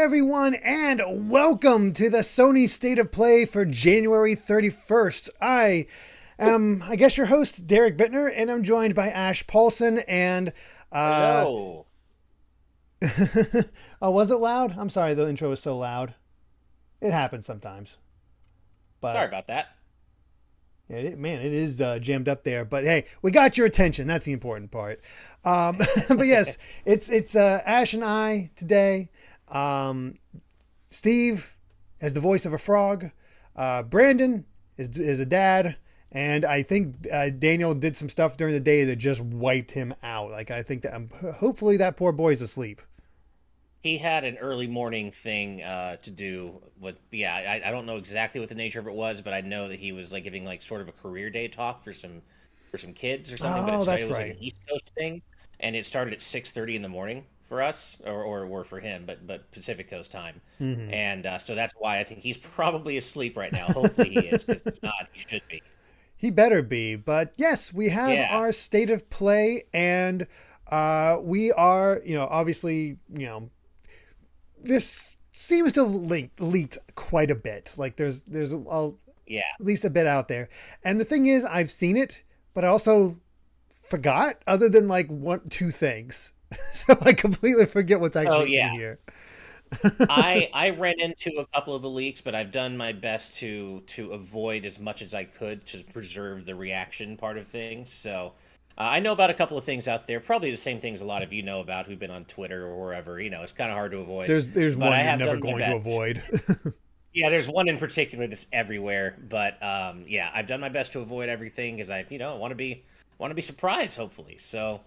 everyone, and welcome to the Sony State of Play for January 31st. I guess, your host, Derek Bittner, and I'm joined by Ash Paulson and... Hello. Oh, was it loud? I'm sorry, the intro was so loud. It happens sometimes. Sorry But, about that. yeah, man, it is jammed up there. But hey, we got your attention. That's the important part. But yes, it's Ash and I today. Steve as the voice of a frog. Brandon is a dad. And I think Daniel did some stuff during the day that just wiped him out. Like, I think that hopefully that poor boy's asleep. He had an early morning thing to do with, I don't know exactly what the nature of it was, but I know that he was like giving like sort of a career day talk for some kids or something. But Oh, that's it was like right. an East Coast thing, and it started at 6:30 in the morning for us, or for him, but Pacific Coast time. Hmm. And so that's why I think he's probably asleep right now. Hopefully he is, because if not, he should be. He better be. But yes, we have Yeah. our state of play, and we are, obviously, this seems to have leaked quite a bit. Like there's Yeah. at least a bit out there. And the thing is, I've seen it, but I also forgot other than like two things. So I completely forget what's Oh actually in yeah. here. I ran into a couple of the leaks, but I've done my best to avoid as much as I could to preserve the reaction part of things. So I know about a couple of things out there, probably the same things a lot of you know about who've been on Twitter or wherever. It's kind of hard to avoid, There's but one I you're have never done my going to best. avoid. Yeah, there's one in particular that's everywhere, but yeah, I've done my best to avoid everything because I want to be surprised, hopefully. So.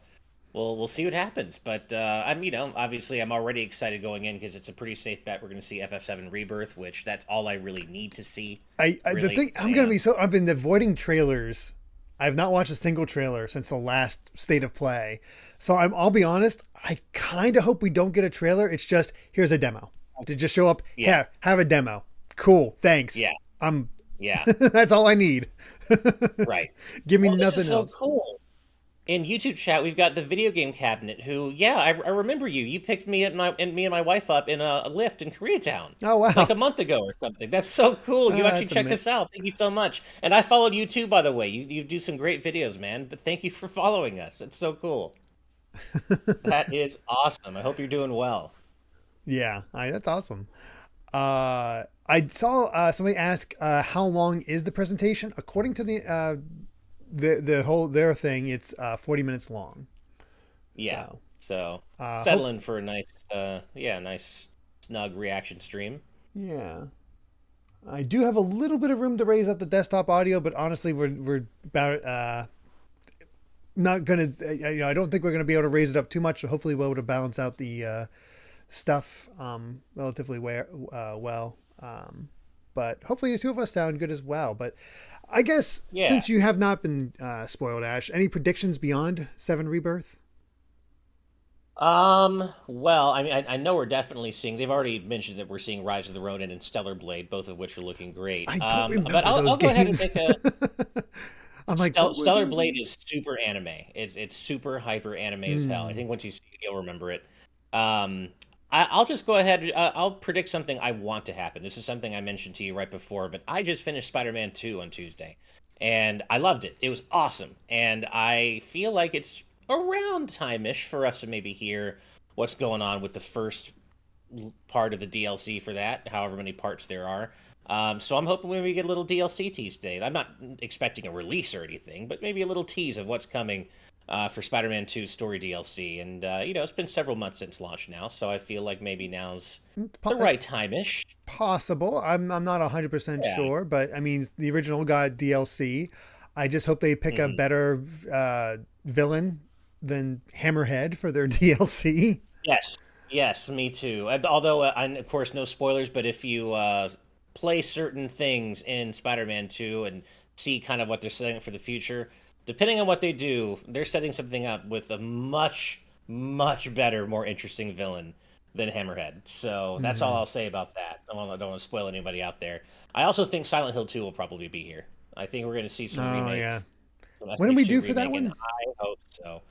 We'll see what happens, but obviously I'm already excited going in because it's a pretty safe bet we're going to see FF7 Rebirth, which that's all I really need to see, The really. thing I'm gonna be I've been avoiding trailers. I've not watched a single trailer since the last state of play. So I'll be honest, I kind of hope we don't get a trailer. It's just, here's a demo to just show up. Yeah, Have a demo. Cool. Thanks. yeah, I'm, yeah, that's all I need. right. Give me Well, this is nothing so else. cool. In YouTube chat, we've got the video game cabinet. Who, yeah, I remember you. You picked me and my wife up in a lift in Koreatown Oh, like wow. a month ago or something. That's so cool. You actually That's checked us out. Thank you so much. And I followed you too, by the way. You do some great videos, man. But thank you for following us. It's so cool. That is awesome. I hope you're doing well. Yeah, that's awesome. I saw somebody ask, how long is the presentation? According to the whole their thing, it's 40 minutes long. Yeah. So So hope settling for a nice snug reaction stream. yeah. I do have a little bit of room to raise up the desktop audio, but honestly, we're about not gonna. I don't think we're gonna be able to raise it up too much. So hopefully, we'll be able to balance out the stuff relatively well. But hopefully, the two of us sound good as well. But I guess Yeah. since you have not been spoiled, Ash, any predictions beyond Seven Rebirth? Well, I mean, I know we're definitely seeing. They've already mentioned that we're seeing Rise of the Ronin and Stellar Blade, both of which are looking great. I don't But remember I'll those go ahead and games. make a I'm like, what were Stellar those? Blade is super anime. It's super hyper anime as hell. I Hmm. think once you see it, you'll remember it. Um, I'll just go ahead. I'll predict something I want to happen. This is something I mentioned to you right before, but I just finished Spider-Man 2 on Tuesday, and I loved it. It was awesome, and I feel like it's around time-ish for us to maybe hear what's going on with the first part of the DLC for that, however many parts there are. So I'm hoping we get a little DLC tease today. I'm not expecting a release or anything, but maybe a little tease of what's coming for Spider-Man 2 story DLC. And it's been several months since launch now, so I feel like maybe now's the It's right time-ish. possible. I'm not 100% Yeah. sure, but I mean, the original got DLC. I just hope they pick a Hmm. better villain than Hammerhead for their DLC. Yes. Yes, me too. Although, of course, no spoilers, but if you play certain things in Spider-Man 2 and see kind of what they're setting up for the future, depending on what they do, they're setting something up with a much, much better, more interesting villain than Hammerhead. So that's all Hmm. I'll say about that. Don't want to spoil anybody out there. I also think Silent Hill 2 will probably be here. I think we're going to see some Oh remake, yeah. some When do we FH2 do for that remake, and one? I hope so.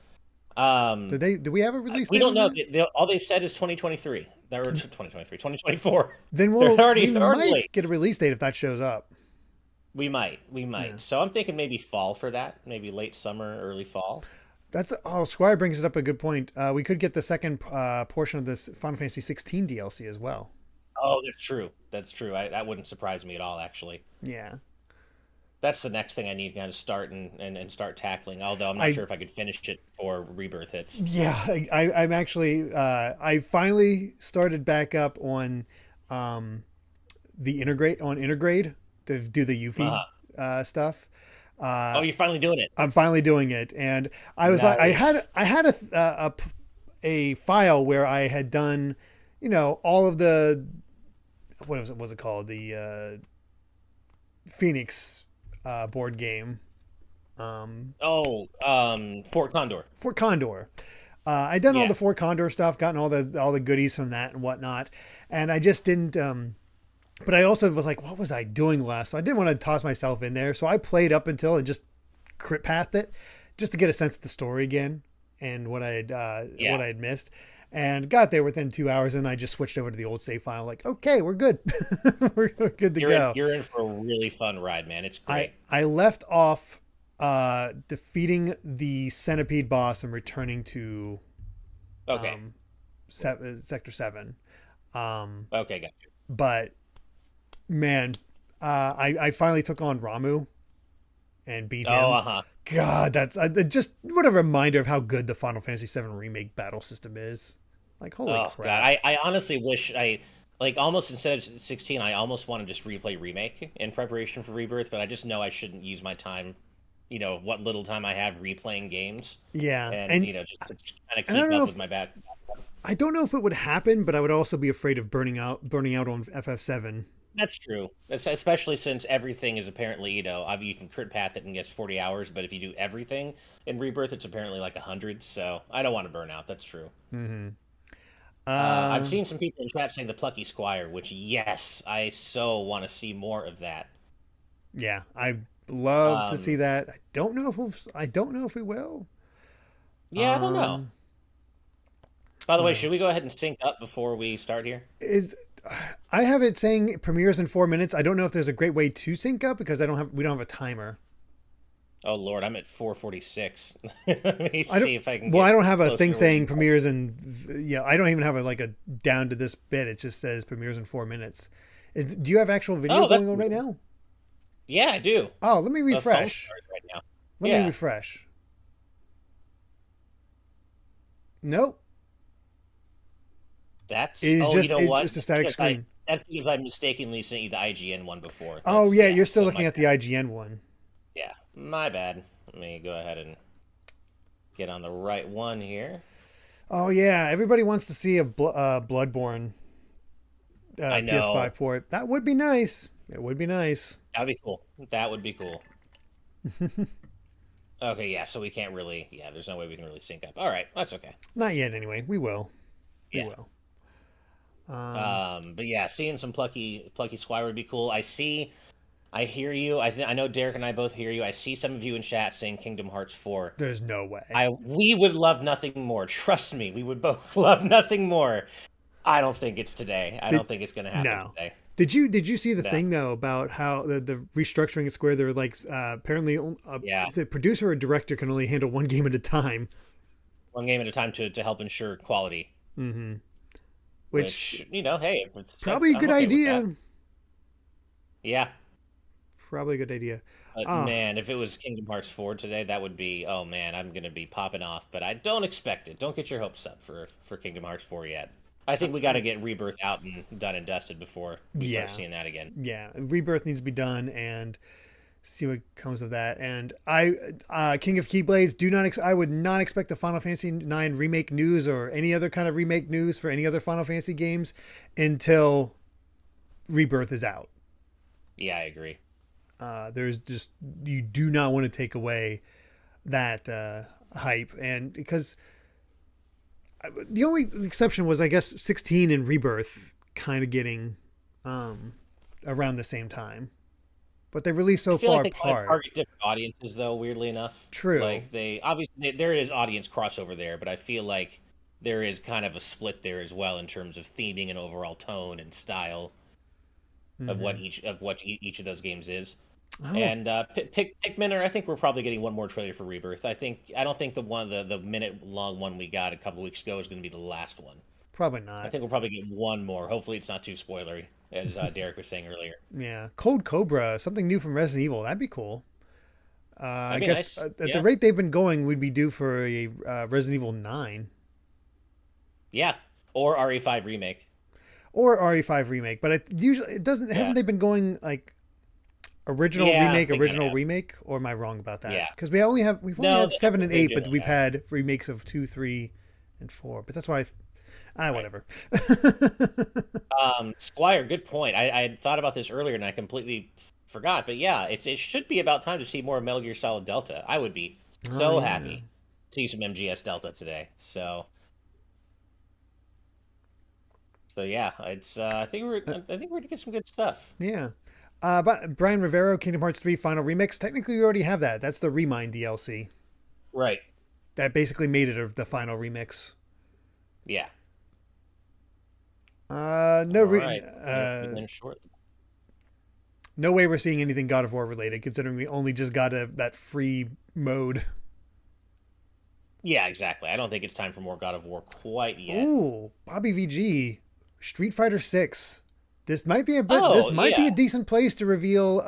Um, Did we have a release we date don't on know. that? All they said is 2023. That were 2023, 2024. Then we They're already might late. get a release date if that shows up. We Yeah. might. So I'm thinking maybe fall for that. Maybe late summer, early fall. Squire brings it up a good point. We could get the second portion of this Final Fantasy 16 DLC as well. Oh, that's true. That's true. That wouldn't surprise me at all, actually. Yeah. That's the next thing I need to kind of start and start tackling. Although I'm not I sure if I could finish it before Rebirth hits. Yeah, I'm actually I finally started back up on the integrate to do the Yuffie Uh-huh. stuff. Oh, Uh, you're finally doing it. I'm finally doing it, and I was like, Nice. I had a file where I had done, all of the what was it called, the Phoenix board game. Oh, Fort Condor. Fort Condor. I'd done all Yeah. the Fort Condor stuff, gotten all the goodies from that and whatnot, and I just didn't. But I also was like, what was I doing last? So I didn't want to toss myself in there, so I played up until and just crit pathed it, just to get a sense of the story again and what Yeah. I had missed, and got there within 2 hours, and I just switched over to the old save file. Like, okay, we're good, we're good to go. You're in for a really fun ride, man. It's great. I left off defeating the centipede boss and returning to Okay. um, sector 7. Okay, got you. But man, I finally took on Ramu and beat Oh, him. uh-huh. God, that's just what a reminder of how good the Final Fantasy 7 remake battle system is. Like, holy Oh crap. God, I honestly wish I like almost instead of 16, I almost want to just replay Remake in preparation for Rebirth, but I just know I shouldn't use my time, what little time I have replaying games, Yeah. and just to kind of And I keep don't know up if with my back. I don't know if it would happen, but I would also be afraid of burning out on FF7. That's true. That's especially since everything is apparently, you can crit path it and gets 40 hours, but if you do everything in Rebirth, it's apparently like 100. So I don't want to burn out. That's true. Mm-hmm. I've seen some people in chat saying the Plucky Squire, which yes, I so want to see more of that. Yeah, I love to see Um, that. I don't know if we will. yeah, I don't know. Um, By the what way, should we else? go ahead and sync up before we start here? Is I have it saying it premieres in 4 minutes. I don't know if there's a great way to sync up because we don't have a timer. Oh Lord, I'm at 446. Let me I don't see if I can well, I get don't have a thing closer with saying you. premieres in I don't even have like a down to this bit. It just says premieres in 4 minutes. Do you have actual video Oh, that's going on right weird. now? Yeah, I do. Oh, let me The phone refresh. starts right now. Let me Yeah, refresh. Nope. that's. It's Oh, you just know it's what? just a static screen. That's because I mistakenly sent you the IGN one before. Oh That's yeah, yeah. you're still So looking at the IGN one. yeah, my bad. Let me go ahead and get on the right one here. Oh yeah, everybody wants to see a Bloodborne I know. PS5 port. That would be nice. It would be nice. That'd be cool. That would be cool. Okay, yeah. So we can't really. Yeah, there's no way we can really sync up. All right, that's okay. Not yet, anyway. We will. We Yeah. will. Um, But yeah, seeing some plucky Squire would be cool. I hear you. I know Derek and I both hear you. I see some of you in chat saying Kingdom Hearts 4. there's no way. We would love nothing more. Trust me, we would both love nothing more. I don't think it's today. I Did don't think it's going to happen no. today. Did you see the No. thing though about how the restructuring at Square? They're like apparently Yeah, is it producer or director can only handle one game at a time. one game at a time to help ensure quality. Mm-hmm. Which Which hey, probably a I'm good okay with that. idea. Yeah, Probably a good idea. but Ah, man, if it was Kingdom Hearts 4 today, that would be, oh man, I'm gonna be popping off. But I don't expect it. Don't get your hopes up for Kingdom Hearts 4 yet. I think we got to get Rebirth out and done and dusted before we yeah, start seeing that again. yeah. Rebirth needs to be done and see what comes of that. And King of Keyblades, I would not expect the Final Fantasy 9 remake news or any other kind of remake news for any other Final Fantasy games until Rebirth is out. Yeah, I agree. There's just you do not want to take away that hype, and because the only exception was I guess 16 and Rebirth kind of getting around the same time. but they release I so feel like far they kind of apart. target different audiences, though. Weirdly enough, True. like they obviously there is audience crossover there, but I feel like there is kind of a split there as well in terms of theming and overall tone and style of Hmm. what each of those games is. Oh, And Pikmin, I think we're probably getting one more trailer for Rebirth. I don't think the minute long one we got a couple of weeks ago is going to be the last one. probably I not. think we'll probably get one more. Hopefully, it's not too spoilery, as Derek was saying earlier. Yeah, Cold Cobra, something new from Resident Evil. That'd be cool. I That'd be guess nice. at the Yeah, rate they've been going, we'd be due for a Resident Evil 9 yeah. Or RE5 remake. or RE5 remake. But it doesn't. Yeah, Haven't they been going like original yeah. remake, They kind of original have. remake? Or am I wrong about that? Yeah. Because we've only No, had 7 and they 8, but generally we've have. had remakes of 2, 3, and 4. But that's why. Right. Whatever. Squire, good point. I had thought about this earlier and I completely forgot. But yeah, it should be about time to see more Metal Gear Solid Delta. I would be Oh so yeah, happy to see some MGS Delta today. So yeah, it's I think we're gonna get some good stuff. yeah. But Brian Rivero, Kingdom Hearts 3 Final Remix. Technically, we already have that. That's the Remind DLC. Right. That basically made it the final remix. Yeah. No, All right. Then shortly. no way we're seeing anything God of War related, considering we only just got that free mode. Yeah, exactly. I don't think it's time for more God of War quite yet. Ooh, Bobby VG, Street Fighter 6. This might be a bit. This Oh might be yeah, a decent place to reveal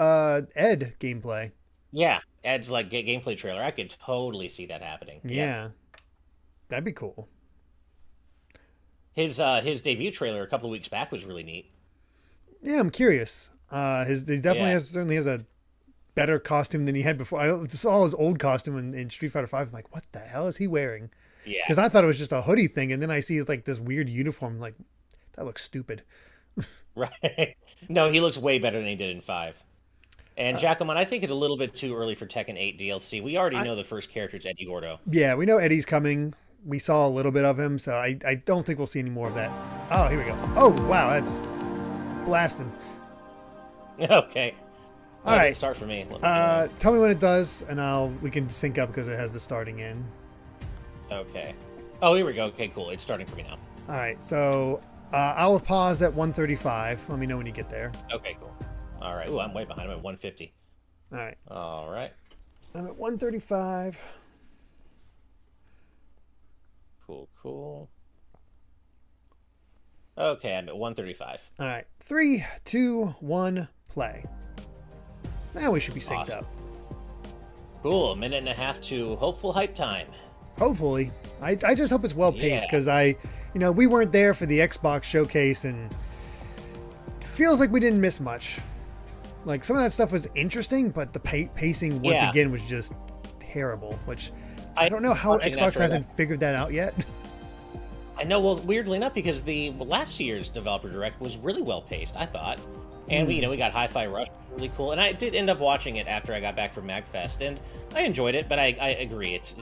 Ed gameplay. yeah. Adds like gameplay trailer. I could totally see that happening. Yep. Yeah, that'd be cool. His debut trailer a couple of weeks back was really neat. Yeah, I'm curious. He definitely Yeah. certainly has a better costume than he had before. I saw his old costume in Street Fighter 5. I was like, what the hell is he wearing? Yeah. Because I thought it was just a hoodie thing, and then I see like this weird uniform. Like, that looks stupid. Right. No, he looks way better than he did in 5. And Jacqueline, I think it's a little bit too early for Tekken 8 DLC. We already I know the first character is Eddie Gordo. Yeah, we know Eddie's coming. We saw a little bit of him, so I don't think we'll see any more of that. Oh, here we go. Oh, wow, that's blasting. Okay. All Didn't right. start for me. Tell me when it does, and we can sync up because it has the starting in. Okay. Oh, here we go. Okay, cool. It's starting for me now. All right, so I'll pause at 135. Let me know when you get there. Okay, cool. All right. Ooh, I'm way behind. I'm at 150. All right, All right. I'm at 135. Cool, cool. Okay, I'm at 135. All right, 3, 2, 1, play. Now we should be synced Awesome. up. Cool. A minute and a half to hopeful hype time. Hopefully, I just hope it's well paced Yeah. because we weren't there for the Xbox showcase and it feels like we didn't miss much. Like some of that stuff was interesting, but the pacing once Yeah. again was just terrible. Which I don't know how watching that Xbox trailer- hasn't figured that out yet. I know. Well, weirdly enough, because the last year's developer direct was really well paced, I thought, and we got Hi-Fi Rush, really cool, and I did end up watching it after I got back from MagFest, and I enjoyed it. But I agree, it's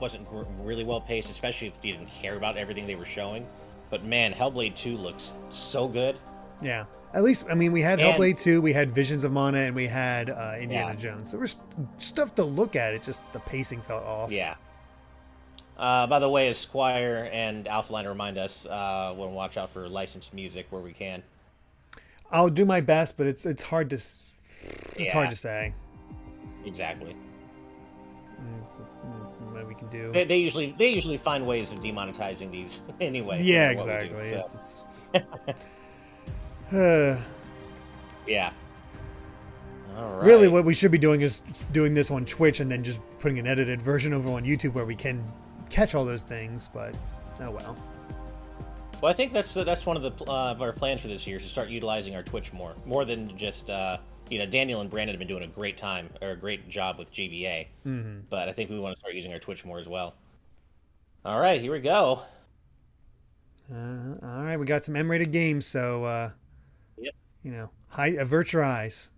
wasn't really well paced, especially if you didn't care about everything they were showing. But man, Hellblade 2 looks so good. Yeah. At least, we had And- Hellblade 2, we had Visions of Mana, and we had Indiana Yeah. Jones. There was stuff to look at. It just the pacing felt off. Yeah. By the way, as Squire and Alphaliner remind us, we'll watch out for licensed music where we can. I'll do my best, but it's hard to hard Yeah. to say Exactly. what we can do. They usually find ways of demonetizing these anyway. Yeah, no matter what we do, exactly. so. Yeah. All right. Really, what we should be doing is doing this on Twitch and then just putting an edited version over on YouTube where we can catch all those things. But oh well. Well, I think that's one of the of our plans for this year is to start utilizing our Twitch more than just Daniel and Brandon have been doing a great job with GVA, but I think we want to start using our Twitch more as well. All right, here we go. All right, we got some M-rated games, so Yep. avert your eyes.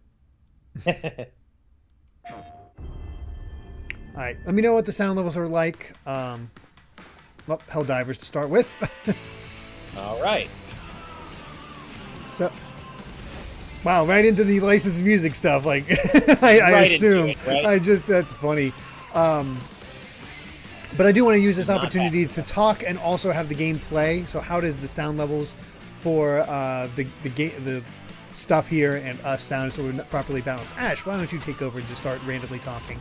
All right, let me know what the sound levels are like. Helldivers to start with. All right. So, Wow, right into the licensed music stuff. Like, I Right into assume. it, right? That's funny. But I do want to use this Not opportunity bad. to talk and also have the game play. So how does the sound levels for the stuff here and us sound so we're properly balanced? Ash, why don't you take over and just start randomly talking?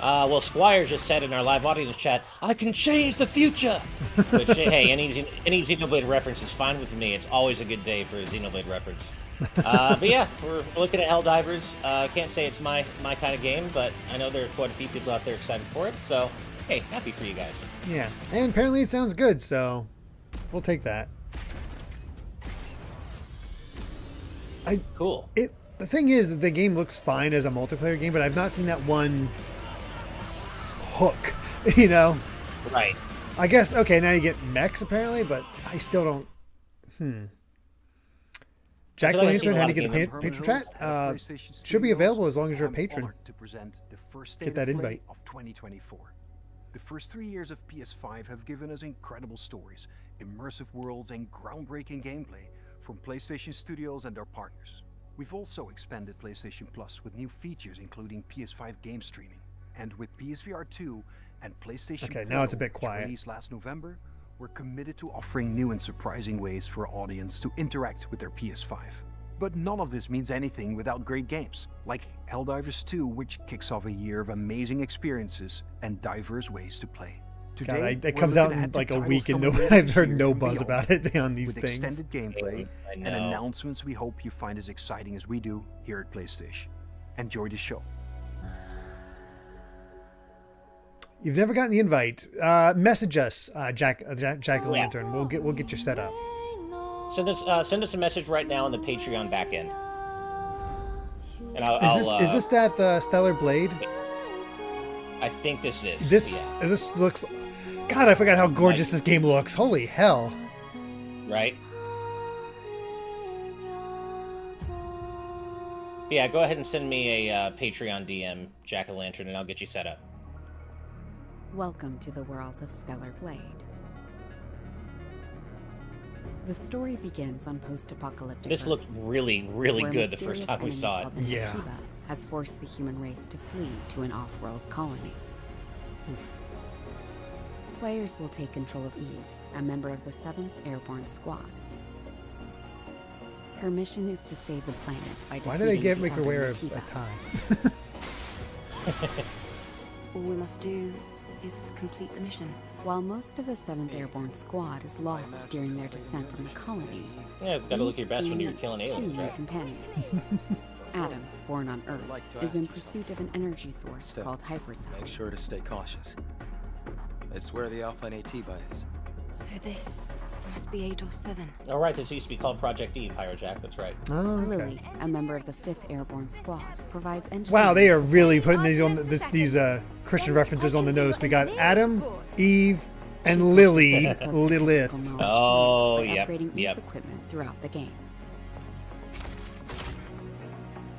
Well, Squire just said in our live audience chat, "I can change the future." Which, hey, any Xenoblade reference is fine with me. It's always a good day for a Xenoblade reference. But yeah, we're looking at Helldivers. Can't say it's my kind of game, but I know there are quite a few people out there excited for it. So, hey, happy for you guys. Yeah, and apparently it sounds good, so we'll take that. Cool. The thing is that the game looks fine as a multiplayer game, but I've not seen that one hook, you know? Right. I guess, okay, now you get mechs apparently, but I still don't. Jack like I've seen Lantern, a how lot do you of get the patron chat? Should be available as long as you're a patron. Get that invite. Of 2024. The first 3 years of PS5 have given us incredible stories, immersive worlds, and groundbreaking gameplay from PlayStation Studios and their partners. We've also expanded PlayStation Plus with new features including PS5 game streaming. And with PSVR 2 and PlayStation Okay, Pro, now it's a bit which quiet. released last November, we're committed to offering new and surprising ways for our audience to interact with their PS5. But none of this means anything without great games, like Helldivers 2, which kicks off a year of amazing experiences and diverse ways to play. God, Today, it we're comes out looking in ahead to like a titles week and coming later I've this heard year no and buzz beyond. about it on these With things. extended gameplay I and know. announcements we hope you find as exciting as we do here at PlayStation. Enjoy the show. You've never gotten the invite. Message us, Jack Lantern. We'll get you set up. Send us a message right now on the Patreon back end. And Is this that Stellar Blade? I think this is. This looks. God, I forgot how gorgeous this game looks. Holy hell! Right? Yeah, go ahead and send me a Patreon DM, Jack-o'-lantern, and I'll get you set up. Welcome to the world of Stellar Blade. The story begins on post-apocalyptic This Earth, looked really, really where a good the first mysterious time we enemy saw it. called the Yeah. Natiba has forced the human race to flee to an off-world colony. Players will take control of Eve, a member of the 7th Airborne Squad. Her mission is to save the planet by Why do they defeating make her the wear other a Natiba. tie? All we must do is complete the mission. While most of the 7th Airborne Squad is lost during their descent from the colony, Yeah, gotta look your Eve best when soon you're meets killing two aliens, new right? companions. Adam, born on Earth, is in pursuit of an energy source Step. called hypercell. Make sure to stay cautious. It's where the Alpha Natiba is. So this must be Adol 7. All right, this used to be called Project Eve, Jack. That's right. Oh, okay. Lily, a member of the 5th Airborne Squad, provides engineering. Wow, they are really putting these Christian references on the nose. We got Adam, Eve, and Lily, Puts Lilith. technical knowledge to Oh, use by yep, upgrading yep. Eve's equipment throughout the game.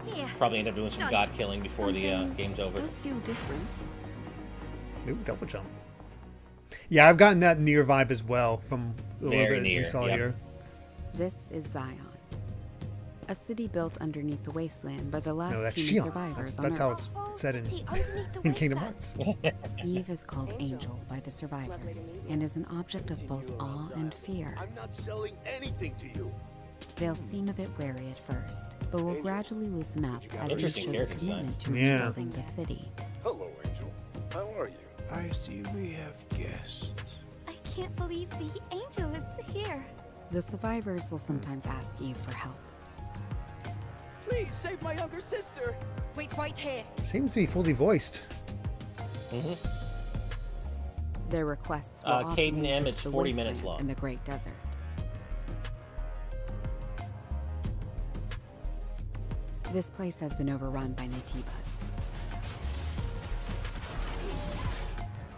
Here. Probably end up doing some god killing before the Something game's over. does feel different. Ooh, double jump. Yeah, I've gotten that near vibe as well from the little Very bit we near, saw yep. here. This is Zion, a city built underneath the wasteland by the last No, that's human Shion. survivors That's on how Earth. it's said in Kingdom Hearts. Eve is called Angel by the survivors and is an object of both awe and fear. I'm not selling anything to you. They'll seem a bit wary at first, but will gradually loosen up as Eve Interesting shows a character design. commitment to Yeah. rebuilding the city. Hello, Angel. How are you? I see we have guests. I can't believe the angel is here. The survivors will sometimes ask Eve for help. Please save my younger sister. Wait right here. Seems to be fully voiced. Their requests will often Caden lead M, to it's the 40 minutes wasteland long. in the Great Desert. This place has been overrun by Natibas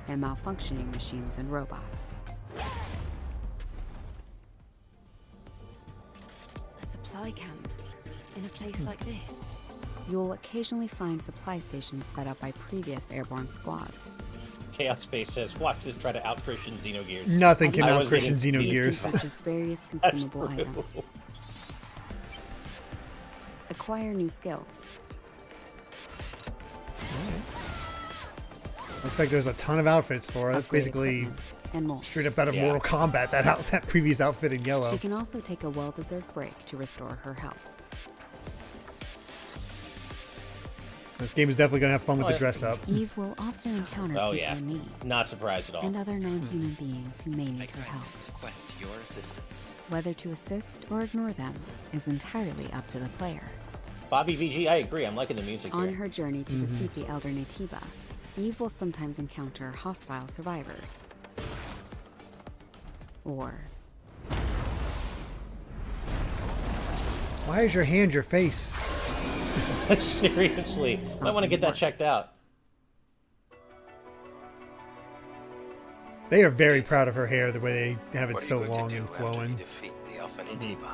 and malfunctioning machines and robots. A supply camp in a place like this. You'll occasionally find supply stations set up by previous airborne squads. Chaos Space says, watch this try to out-Christian Xenogears. Nothing can I out was Christian getting- Eve can Xenogears. purchase various That's consumable true. items. acquire new skills. Looks like there's a ton of outfits for her. That's upgrade basically equipment, and more. straight up out of Mortal Kombat. That previous outfit in yellow. She can also take a well-deserved break to restore her health. This game is definitely gonna have fun with the dress up. Eve will often encounter people in need. Not surprised at all. And other non-human beings who may need her help. Request your assistance. Whether to assist or ignore them is entirely up to the player. Bobby VG, I agree. I'm liking the music On here. her journey to defeat the Elder Natiba, Eve will sometimes encounter hostile survivors. Or Why is your hand your face? Seriously, I want to get that checked out. They are very proud of her hair, the way they have it so long and flowing. Defeat the Alpha Natiba.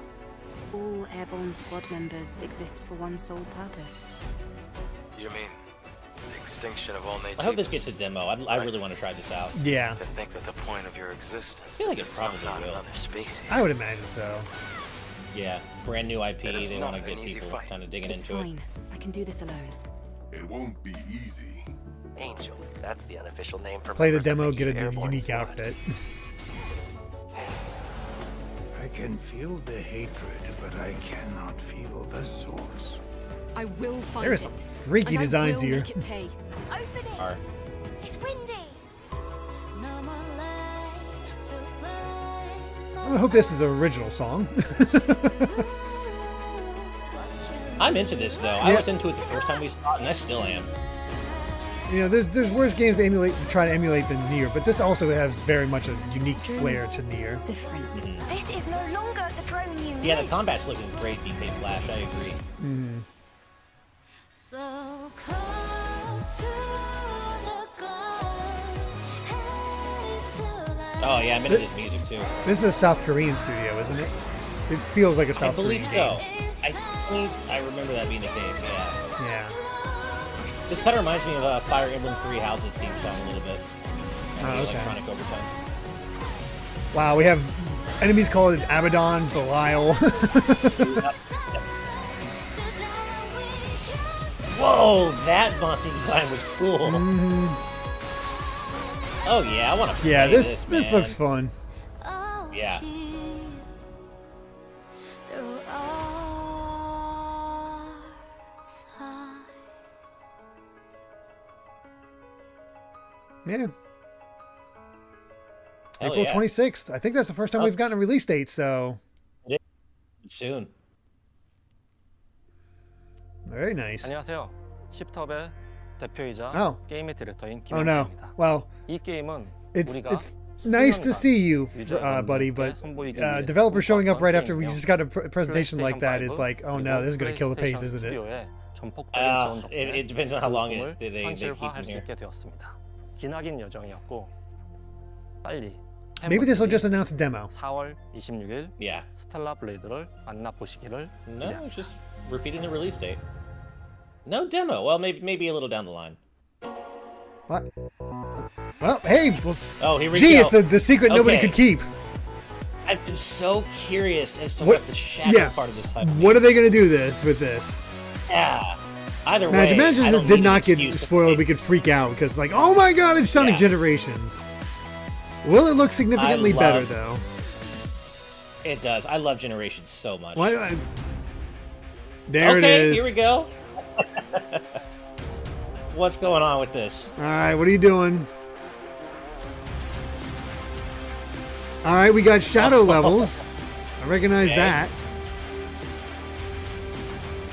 All airborne squad members exist for one sole purpose. You mean the extinction of all Natives? I hope this gets a demo. I really want to try this out. Yeah, To think that the point of your existence feel like is it to probably snuff out will. another species. I would imagine so. Yeah, brand new IP. It is They not want to an get easy people fight. kind of digging It's into it. fine. I can do this alone. It won't be easy. Angel. That's the unofficial name for Play the members of demo, the get a airborne unique squad. outfit. I can feel the hatred, but I cannot feel the source. I will find There it. is some freaky and designs I will here. Make it pay. Open it. Are. It's windy. I hope this is an original song. I'm into this though. I was into it the first time we saw it, and I still am. You know, there's worse games to try to emulate than Nier, but this also has very much a unique flair to Nier. different. This is no longer the drone you Yeah, the knew. combat's looking great, DK Flash. I agree. So close to the glow, headed to Oh yeah, I'm into this music too. This is a South Korean studio, isn't it? It feels like a I South believe Korean so. game. I remember that being the case. Yeah. Yeah. This kind of reminds me of Fire Emblem Three Houses theme song a little bit. Oh, okay. Electronic overtone. Wow, we have enemies called Abaddon, Belial. Whoa, that monster design was cool. Oh yeah, I want to play Yeah, this man. looks fun. Yeah. Yeah. Hell April yeah. 26th. I think that's the first time we've gotten a release date, so Soon. very nice. 안녕하세요. 십톱의 대표이자 Oh. 게임의 디렉터인 Oh no. 김영수입니다. Well, 이 게임은 it's 우리가 nice to 수년간 see you, 유저여러분들께 buddy, but 선보이기 위해 developers showing up right after we 게임이며 just got a presentation like that is 플레이스테이션 like, oh 그리고 no, this is going to kill the pace, 플레이스테이션 isn't it? 스튜디오의 전폭적인 지원 덕분에 It depends on how long 부품을 they keep 현실화할 in 수 here. 있게 되었습니다. 기나긴 여정이었고 빨리 Maybe this will 팬분들이 just announce a demo. 4월 26일 Yeah. 스텔라 블레이드를 만나보시기를 No, 기대합니다. it's just repeating the release date. No demo. Well, maybe a little down the line. What? Well, hey, well, Oh, here we gee, go. it's the secret nobody Okay. could keep. I've been so curious as to What- what the shadow yeah. part of this type. What are they going to do with this? Yeah. Either Imagine way, I this don't did need an not get excuse to spoiled. play. We could freak out because it's like, oh my god, it's Sonic Yeah. Generations. Will it look significantly better love- though? It does. I love Generations so much. Why do I... There okay, it is. here we go. What's going on with this? All right, what are you doing? All right, we got shadow levels. I recognize Okay. that.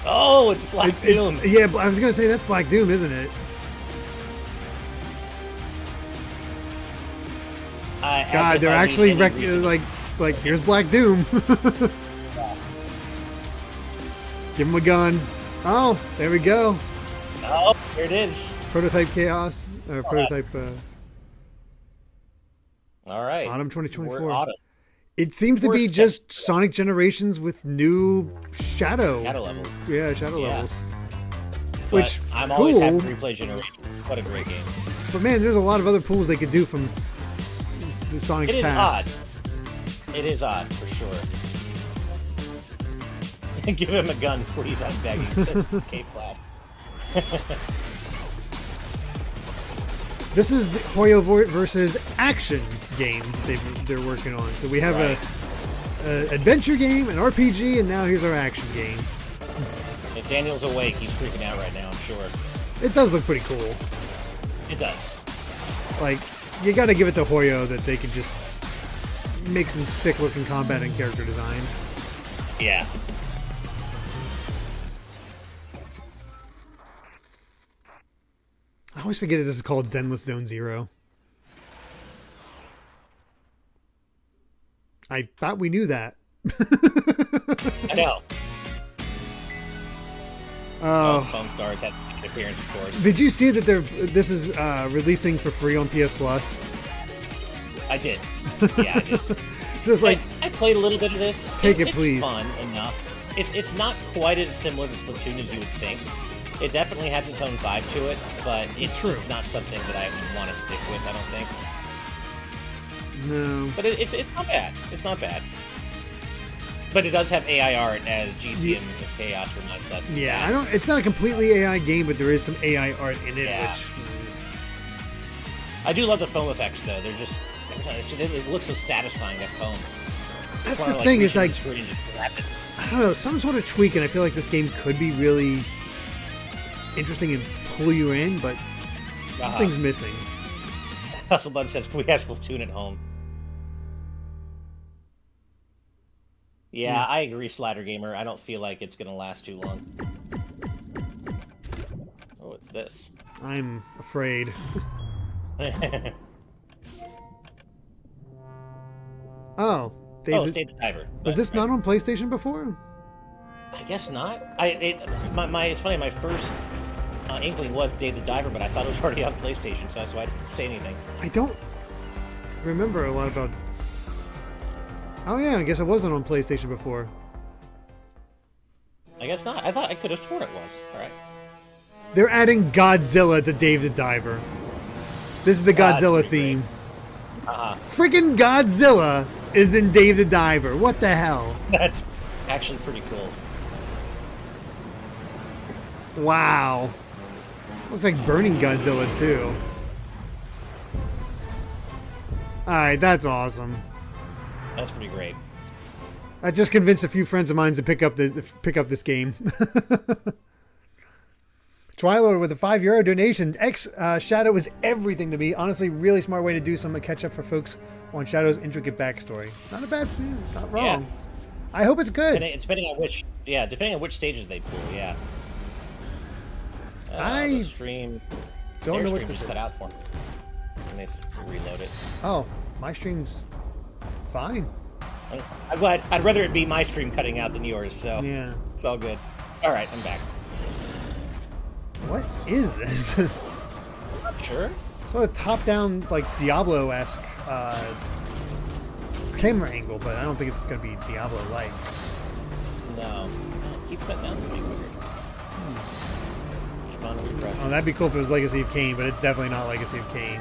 Oh, it's Black Doom. Yeah, I was gonna say that's Black Doom, isn't it? As God, if they're I need actually any reason to- like here's Black Doom. Give him a gun. Oh, there we go. Oh, here it is. Prototype Chaos or prototype All right. Autumn We're 2024. autumn. It seems to be Worst just Sonic Generations with new shadow. Shadow levels. Yeah, shadow Yeah. levels. But Which I'm always happy cool. to replay Generations. What a great game. But man, there's a lot of other pools they could do from the Sonic's It is past. odd. It is odd for sure. Give him a gun, please. I'm begging. K flat. This is the Hoyo versus action game they're working on. So we have a adventure game, an RPG, and now here's our action game. If Daniel's awake, he's freaking out right now, I'm sure. It does look pretty cool. It does. Like, you gotta give it to Hoyo that they can just make some sick-looking combat and character designs. Yeah. I always forget that this is called Zenless Zone Zero. I thought we knew that. I know. Phone Stars had an appearance, of course. Did you see that this is releasing for free on PS Plus? I did. Yeah, I did. So it's like, I played a little bit of this. It's please. Fun enough. It's not quite as similar to Splatoon as you would think. It definitely has its own vibe to it, but it's just not something that I would want to stick with, I don't think. No. But it's not bad. It's not bad. But it does have AI art, as GCM with Chaos reminds us. Yeah, it's not a completely AI game, but there is some AI art in it, which... I do love the foam effects, though. They're just... It looks so satisfying, that foam. That's the thing, is like... I don't know, some sort of tweak, and I feel like this game could be really interesting and pull you in, but something's missing. Hustlebud says, we have Splatoon at home. Yeah, I agree, Slider Gamer. I don't feel like it's going to last too long. Oh, what's this? I'm afraid. Oh, State the Diver. Was this not on PlayStation before? I guess not. It's funny, my first inkling was Dave the Diver, but I thought it was already on PlayStation, so I didn't say anything. I don't remember a lot about... Oh yeah, I guess it wasn't on PlayStation before. I guess not. I could have sworn it was. Alright. They're adding Godzilla to Dave the Diver. This is the Godzilla theme. Freaking Godzilla is in Dave the Diver. What the hell? That's actually pretty cool. Wow. Looks like burning Godzilla too. Alright, that's awesome. That's pretty great. I just convinced a few friends of mine to pick up this game. Twilord with a €5 donation. Shadow is everything to me. Honestly, really smart way to do some catch up for folks on Shadow's intricate backstory. Not a bad, not wrong. Yeah. I hope it's good. Depending on which stages they pull. Yeah. I stream. Don't know what this is cut out for me. And they reload it. Oh, my stream's fine. I'd rather it be my stream cutting out than yours. So yeah, it's all good. All right, I'm back. What is this? Not sure. Sort of top-down, like Diablo-esque camera angle, but I don't think it's going to be Diablo-like. No. Keep cutting out the weird. Oh, that'd be cool if it was Legacy of Kain, but it's definitely not Legacy of Kain.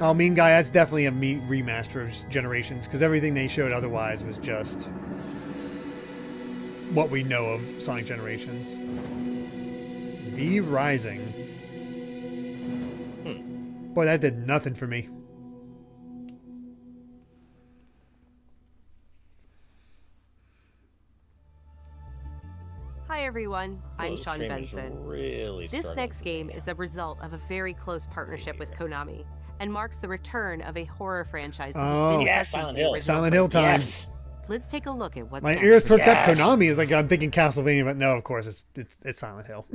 Oh, Meme Guy, that's definitely a remaster of Generations, because everything they showed otherwise was just what we know of Sonic Generations. V Rising. Boy, that did nothing for me. Hi everyone, I'm Sean Benson. Really this next game is a result of a very close partnership with Konami and marks the return of a horror franchise. Oh, yeah, Silent Hill. Silent Hill time. Yes. Let's take a look at what's my ears perked up. Konami is like, I'm thinking Castlevania, but no, of course it's Silent Hill.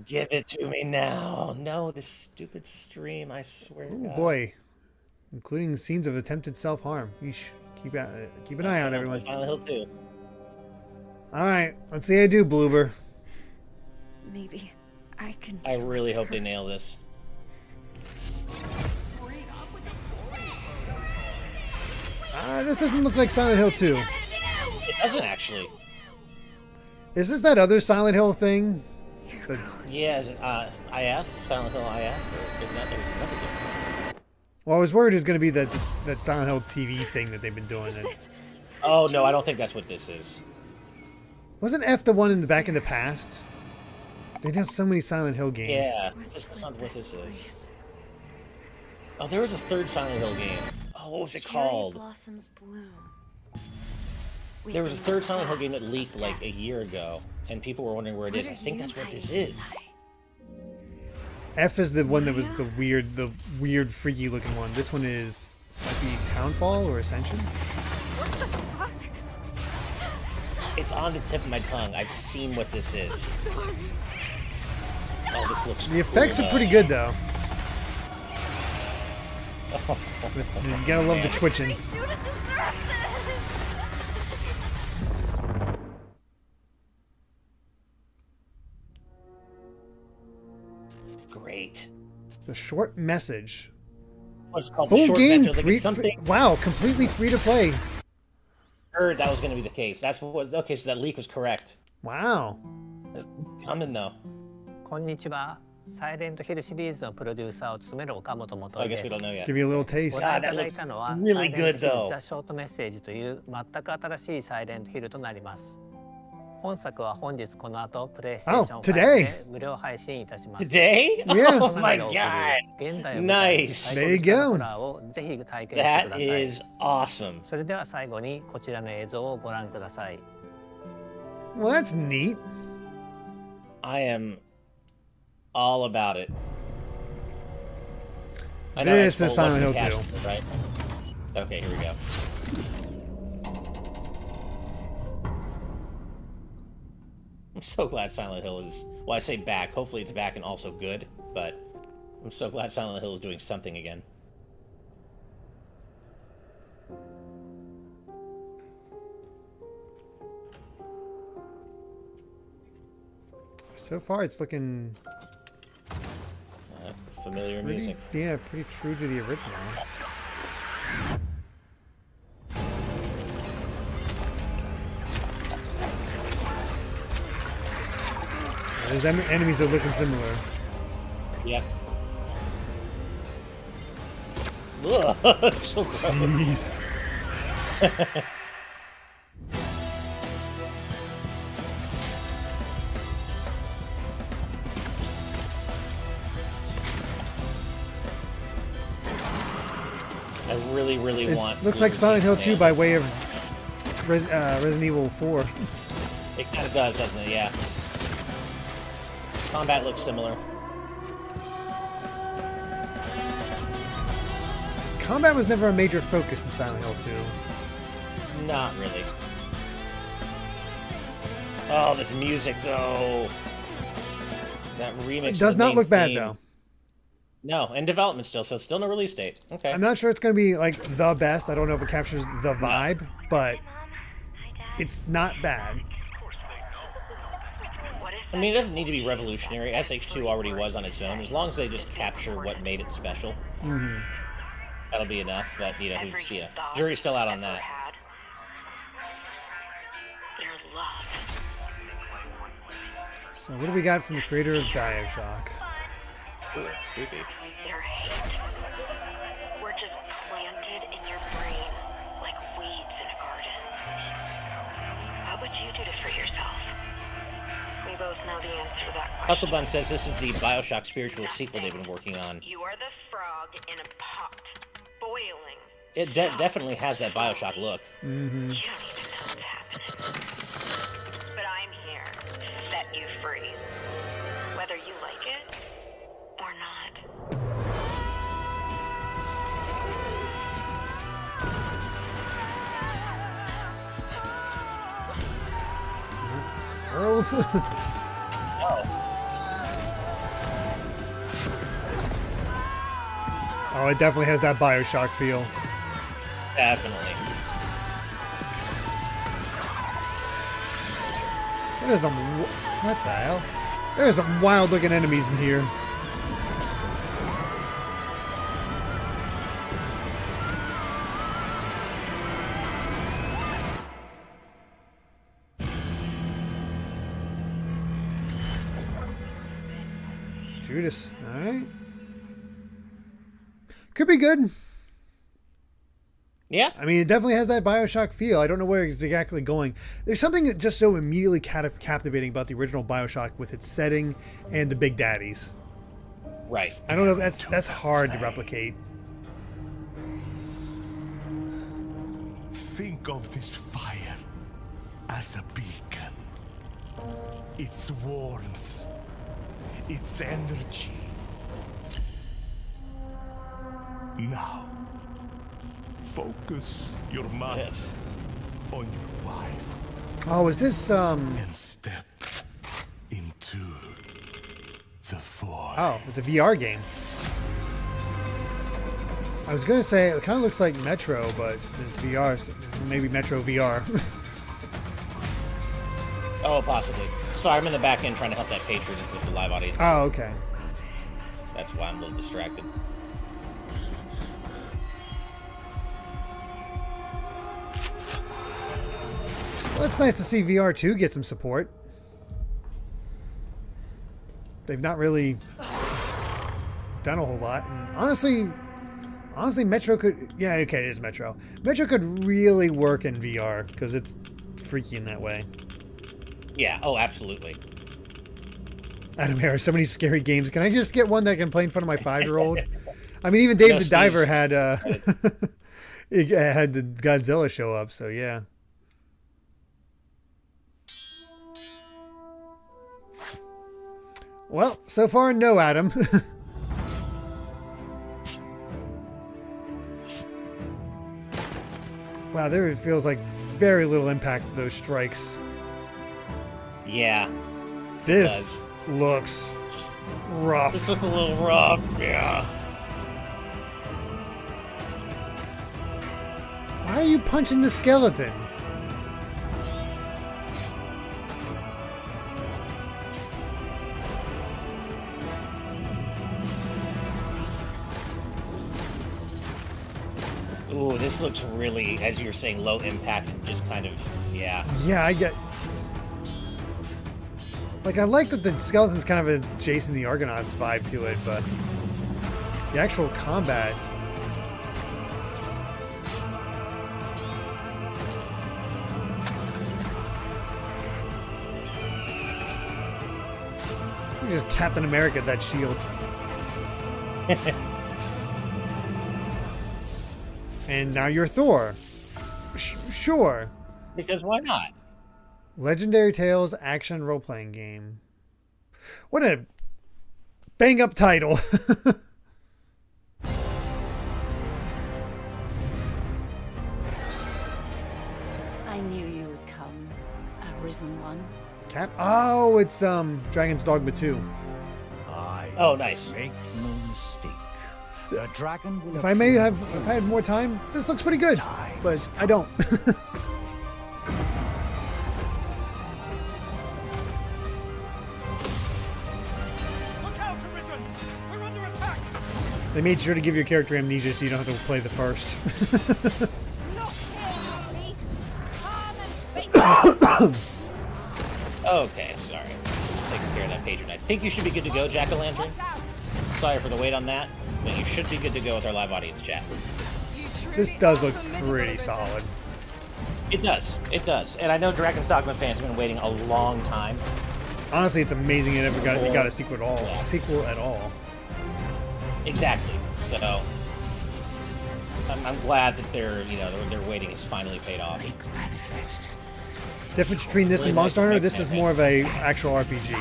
Give it to me now. No, this stupid stream, I swear. Oh boy, including scenes of attempted self-harm. Keep an eye out, everyone. Silent Hill 2. All right, let's see how I do, Bloober. Maybe I can. I really hope they nail this. This doesn't look like Silent Hill 2. It doesn't actually. Is this that other Silent Hill thing? Yeah, is it IF? Silent Hill IF? Or is that there's nothing different? Well, I was worried it was going to be that Silent Hill TV thing that they've been doing. Oh no, I don't think that's what this is. Wasn't F the one in the back in the past? They did so many Silent Hill games. Yeah, that's not what this is. Oh, there was a third Silent Hill game. Oh, what was it called? Blossoms bloom. There was a third Silent Hill game that leaked like a year ago, and people were wondering where it is. I think that's what this is. F is the one that was the weird, freaky looking one. This one is might be Townfall or Ascension. What the fuck? It's on the tip of my tongue. I've seen what this is. Sorry. Oh, this looks. The effects are pretty good though. Oh, you gotta love the twitching. Judas deserves this. Great. The short message. What's called Full the short game. message, like something. Wow, completely free to play. Heard that was going to be the case. That's what. Okay, so that leak was correct. Wow. Coming though. こんにちは。サイレントヒルシリーズのプロデューサーを務める岡本元 I で guess we す。 don't know yet. Give you a little taste. ご覧いただいたのは God, that looks really good, サイレントヒル though. ザ・ショートメッセージという全く新しいサイレントヒルとなります。本作は本日この後プレイステーション Oh, 5 today. で無料配信いたします。 Today? Yeah. Oh my god. 現代を舞台に Nice. 最 There you 高 go. のホラーをぜひ体験してく That ださい。 is awesome. それでは最後にこちらの映像をご覧ください。 Well, that's neat. I am all about it. I This that's is full Silent Hill Western 2. cast, right? Okay, here we go. I'm so glad Silent Hill is, well, I say back. Hopefully it's back and also good, but I'm so glad Silent Hill is doing something again. So far, it's looking Familiar pretty, music. yeah, pretty true to the original. There's enemies that are looking similar. Yeah. Ugh, it's so gross. Jeez. I really, really It want. looks like Silent Hill 2 by way of Resident Evil 4. It kind of does, doesn't it? Yeah. Combat looks similar. Combat was never a major focus in Silent Hill 2. Not really. Oh, this music though. That remix. It does of the not main look bad theme. though. No, in development still, so still no release date. Okay. I'm not sure it's going to be like the best. I don't know if it captures the vibe, but it's not bad. I mean, it doesn't need to be revolutionary. SH2 already was on its own. As long as they just capture what made it special, that'll be enough. But you know, who's, you know, jury's still out on that. So what do we got from the creator of BioShock? Ooh, creepy. Their hate. We're just planted in your brain like weeds in a garden. What would you do to free yourself? We both know the answer to that question. Hustlebun says this is the BioShock spiritual sequel they've been working on. You are the frog in a pot, boiling. It definitely has that BioShock look. Mm-hmm. You don't even know what's happening. But I'm here to set you free. Whether you like it or not. World? Oh, it definitely has that BioShock feel. Definitely. There's some... What the hell? There's some wild-looking enemies in here. Judas, alright. Could be good. Yeah. I mean, it definitely has that Bioshock feel. I don't know where it's exactly going. There's something just so immediately captivating about the original Bioshock with its setting and the Big Daddies. Right. I don't know if that's hard to replicate. Think of this fire as a beacon. Its warmth, its energy. Now, focus your mind on your wife. Oh, is this And step into the void. Oh, it's a VR game. I was gonna say it kind of looks like Metro, but it's VR. So maybe Metro VR. Oh, possibly. Sorry, I'm in the back end trying to help that patron with the live audience. Oh, okay. That's why I'm a little distracted. Well, it's nice to see VR2 get some support. They've not really done a whole lot. And honestly, Metro could... Yeah, okay, it is Metro. Metro could really work in VR because it's freaky in that way. Yeah, oh, absolutely. Adam Harris, so many scary games. Can I just get one that can play in front of my 5-year-old? I mean, even Dave No, the Diver Steve. had had the Godzilla show up, so yeah. Well, so far, no, Adam. Wow, there it feels like very little impact of those strikes. Yeah. This looks rough. This looks a little rough, yeah. Why are you punching the skeleton? Ooh, this looks really, as you were saying, low impact and just kind of, yeah. Yeah, I get... Like, I like that the skeleton's kind of a Jason the Argonauts vibe to it, but the actual combat... You just Captain America that shield. And now you're Thor. Sure. Because why not? Legendary Tales action role-playing game. What a bang-up title. I knew you would come, Arisen One. Cap? Oh, it's Dragon's Dogma 2. Oh, nice. Make no mistake. The dragon will If I had more time, this looks pretty good. But I don't. They made sure to give your character amnesia so you don't have to play the first. Okay, sorry. Just taking care of that patron. I think you should be good to go, Jack-o'-lantern. Sorry for the wait on that, but you should be good to go with our live audience chat. This does look pretty solid. It does. It does. And I know Dragon's Dogma fans have been waiting a long time. Honestly, it's amazing it ever got a sequel at all. Yeah. Sequel at all. Exactly. So I'm glad that their waiting has finally paid off. Difference between this and Monster Hunter, this is more of a actual RPG.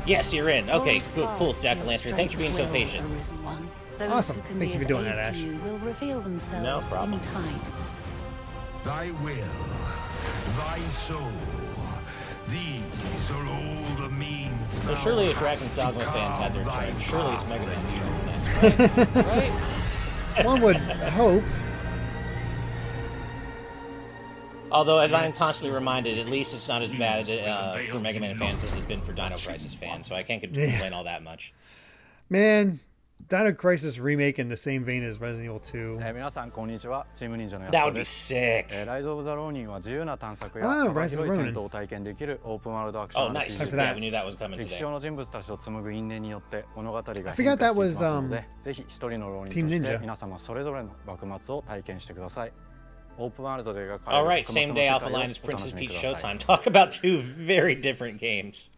Yes, you're in. Okay, good, cool, Jack-o'-lantern. Thanks for being so patient. Awesome. Thank you for doing that, Ash. Will reveal themselves No problem. in time. Thy will, thy soul. These are all the means. So surely if Dragon's Dogma fans had their turn, surely it's Mega Man's turn next, right? Right? One would hope. Although, as I am constantly reminded, at least it's not as bad for Mega Man fans as it's been for Dino Crisis fans, so I can't complain all that much. Man, Dino Crisis remake in the same vein as Resident Evil 2. 皆さんこんにちは。チーム忍者の That 安 would 田 be です。 sick. Rise of the Ronin は自由な探索や Ah, 幅 Rise of 広い the 戦 Ronin. 闘を体験できるオープンワールドアクショ Oh, ン nice. RPG Yeah, we knew that was coming 歴史 today. 上の人物たちと紡ぐ因縁によって物語が変化 I して forgot いき that ま was, すので、ぜひ一人の浪人と Team して Ninja. 皆様それぞれの幕末を体験してください。オープンワールドで描かれ All る right, 幕末 same の day 世 Alpha 界をお Line is 楽 Princess しみ Peach ください。 Showtime. Talk about two very different games.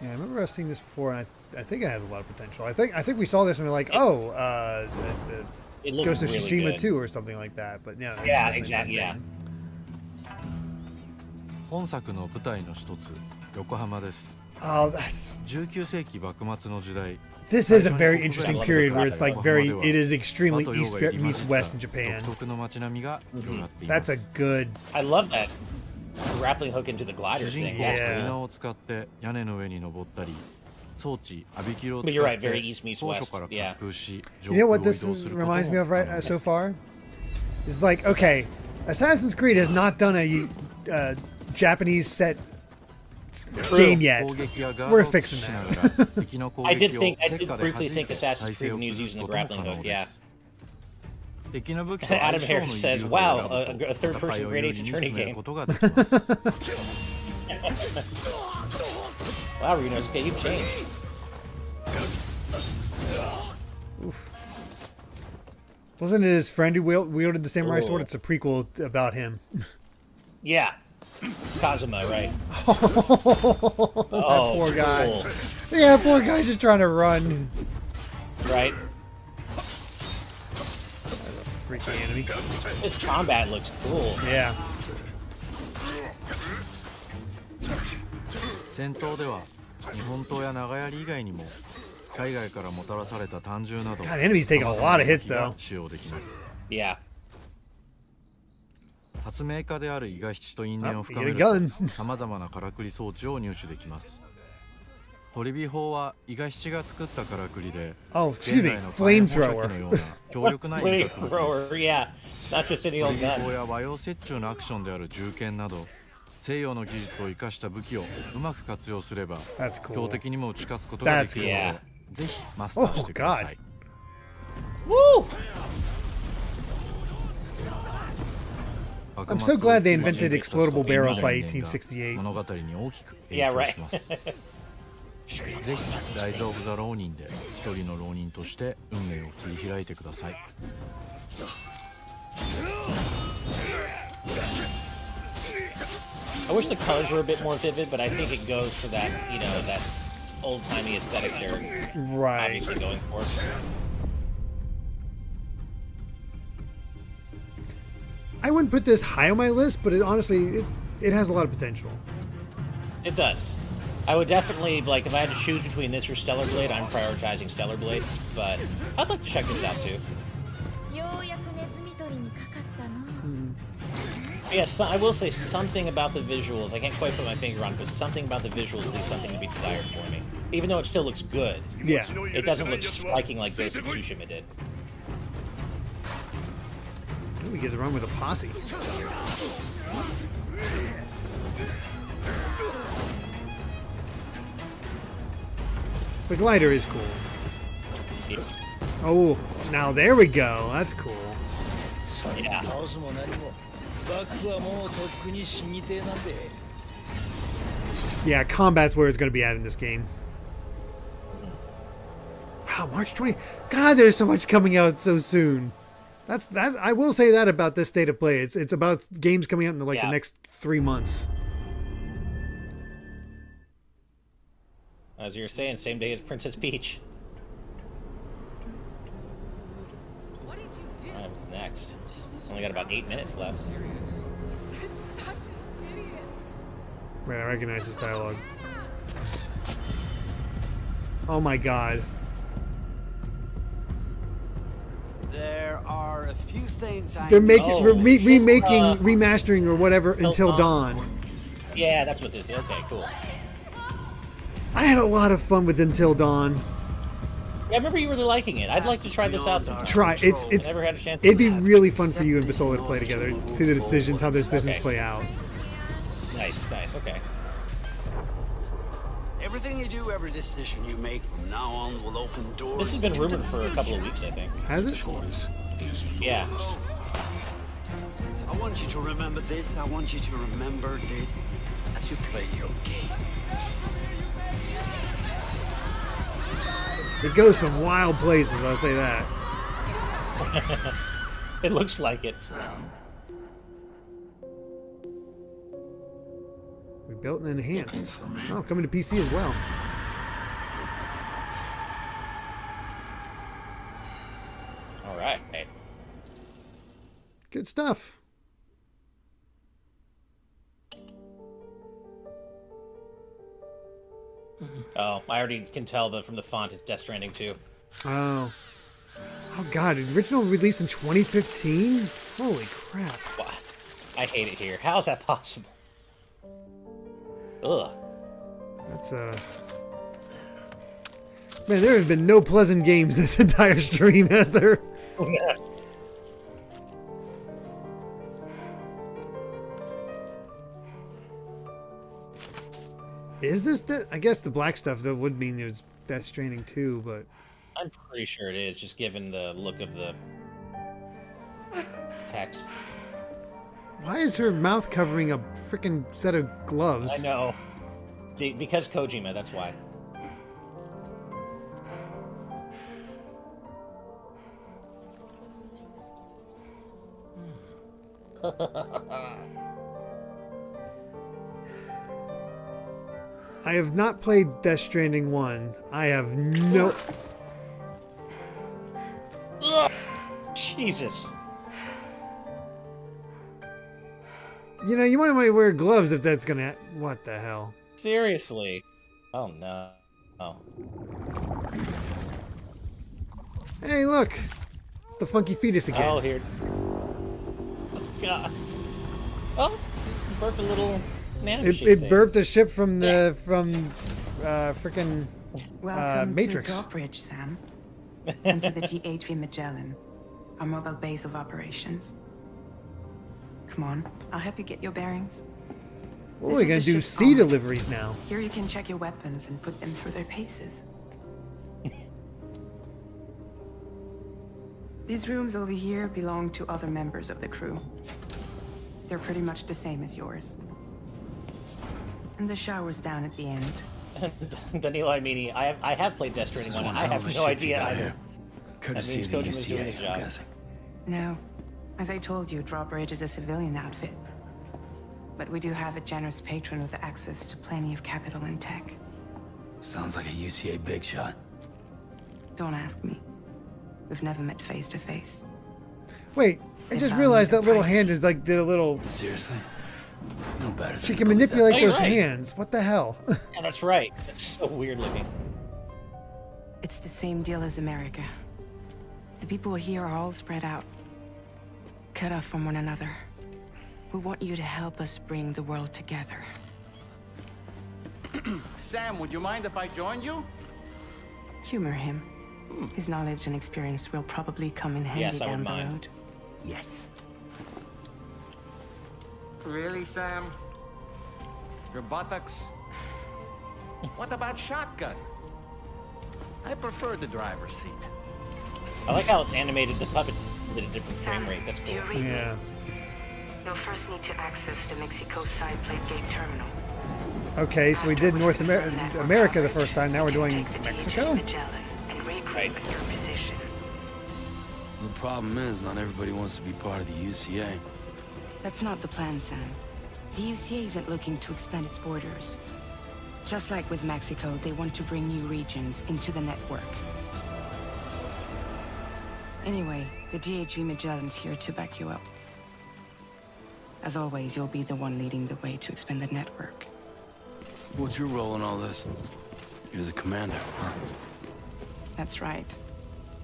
Yeah, I remember us seeing this before, and I think it has a lot of potential. I think we saw this and we're like, oh, It looks Ghost of really Tsushima good. 2 or something like that. But yeah, it's Yeah, definitely exactly. Yeah. something. 本作の舞台の一つ、横浜です。 Oh, that's 19世紀幕末の時代。 This is a very interesting period where it's like it is extremely east meets west in Japan. 独特の街並みが広がっていま That's す。 a good. I love that grappling hook into the 主 glider 人 thing. 公は That's 首 cool. 輪を使って屋根の上に登ったり、装置アビキルを使 But you're っ right, very て east meets 高 west. 所から Yeah. 滑空し、 You know what 上 this 空を移動することも reminds me of right 可能です so far? It's like, okay, Assassin's Creed has not done a Japanese set game yet. We're fixing that. I did briefly think Assassin's Creed was using the grappling hook. Yeah. Adam Harris says, "Wow, a third-person Great Ace Attorney game." Wow, Renosuke, you've changed. Oof. Wasn't it his friend who wielded the samurai sword? Oh. It's a prequel about him. Yeah, Kazuma, right? That poor guy. Cool. Yeah, poor guy's just trying to run. Right? Freaky enemy. This combat looks cool. Yeah. 戦闘では日本刀や長槍以外にも海外からもたらされた単銃など God, enemies taking a lot of hits though. 使用できます。 Yeah. 発明家である伊賀七と因縁を深める Oh, you と got a gun. 様々なからくり装置を入手できます。トリビ砲は伊賀七が作ったからくりで Oh, excuse me, 現代の火炎放射器 flamethrower. のような強力な威嚇武器です。 Flamethrower, yeah. It's not just any ト old リビ砲 gun. や和洋折衷のアクションである銃剣など西洋の技術を生かした武器をうまく活用すれば That's cool. 強敵にも打ち勝つことができるの That's でぜひマスターしてください。 Woo! I'm so glad they invented explodable barrels by 1868. 物語に大きく影 Yeah, 響 right. します。ぜひライズ・オブ・ザ・ローニンで一人の浪人として運命を切り開いてください。 I wish the colors were a bit more vivid, but I think it goes for that, you know, that old-timey aesthetic they're Right. obviously going for. I wouldn't put this high on my list, but honestly, it has a lot of potential. It does. I would definitely, like, if I had to choose between this or Stellar Blade, I'm prioritizing Stellar Blade, but I'd like to check this out too. Yes, I will say something about the visuals. I can't quite put my finger on it, but something about the visuals leaves something to be desired for me. Even though it still looks good. Yeah. It doesn't look striking like Ghost of Tsushima did. Ooh, we get to run with a posse. The glider is cool. Yeah. Oh, now there we go. That's cool. Yeah. Yeah, combat's where it's going to be at in this game. Wow, March 20. God, there's so much coming out so soon. That's I will say that about this state of play. It's about games coming out in the next 3 months. As you were saying, same day as Princess Peach. Alright, what's next? Only got about 8 minutes left. Man, I recognize this dialogue. Oh my god. There are a few things I They're making remaking, Oh, remastering, or whatever until dawn. Yeah, that's what this is. Okay, cool. I had a lot of fun with Until Dawn. Yeah, I remember you really liking it. I'd like to try this out sometime. Try it's I never had a chance. it'd be really fun for you and Basola to play together. See the decisions, how the decisions play out. Nice, okay. Everything you do, every decision you make from now on will open doors. This has been rumored for a couple of weeks, I think. Has it? Yeah. I want you to remember this. I want you to remember this as you play your game. It goes some wild places, I'll say that. It looks like it. We built and enhanced. Oh, coming to PC as well. All right. Good stuff. Oh, I already can tell that from the font it's Death Stranding 2. Oh. Oh god, original release in 2015? Holy crap. What? I hate it here. How is that possible? Ugh. That's Man, there have been no pleasant games this entire stream, has there? Yeah. Is this I guess the black stuff though would mean it was Death Stranding 2, but I'm pretty sure it is, just given the look of the text. why is her mouth covering a freaking set of gloves? I know. Because Kojima, that's why. I have not played Death Stranding 1. I have no... Ugh, Jesus. You know, you might wear gloves if that's gonna... What the hell? Seriously. Oh, no. Oh. Hey, look! It's the funky fetus again. Oh, here. Oh, God. Oh, burped a little It burped a ship from the... frickin' Welcome Matrix. to Dockbridge, Sam. And to the GHV Magellan, our mobile base of operations. Come on, I'll help you get your bearings. What are we gonna do? Sea deliveries now? Here you can check your weapons and put them through their paces. These rooms over here belong to other members of the crew. They're pretty much the same as yours. And the shower's down at the end. Danilo, I mean, I have played Death Stranding 1. I have no idea either. That means Kojima's doing his job. No. As I told you, Drawbridge is a civilian outfit. But we do have a generous patron with access to plenty of capital and tech. Sounds like a UCA big shot. Don't ask me. We've never met face to face. Wait, I just realized that little hand is like did a little... Seriously? No better. She can manipulate Oh, you're those right. hands. What the hell? Yeah, that's right. That's so weird looking. It's the same deal as America. The people here are all spread out, cut off from one another. We want you to help us bring the world together. Sam, would you mind if I joined you? Humor him. His knowledge and experience will probably come in handy Yes, I down would the mind. road. Yes. Really, Sam? Your buttocks? What about shotgun? I prefer the driver's seat. I like how it's animated the puppet at a different frame rate. That's cool. Yeah. You'll first need to access the Mexico side plate gate terminal. Okay, so we did North America the first time. Now we're doing Mexico? Right. The problem is, not everybody wants to be part of the UCA. That's not the plan, Sam. The UCA isn't looking to expand its borders. Just like with Mexico, they want to bring new regions into the network. Anyway, the DHV Magellan's here to back you up. As always, you'll be the one leading the way to expand the network. What's your role in all this? You're the commander, huh? That's right.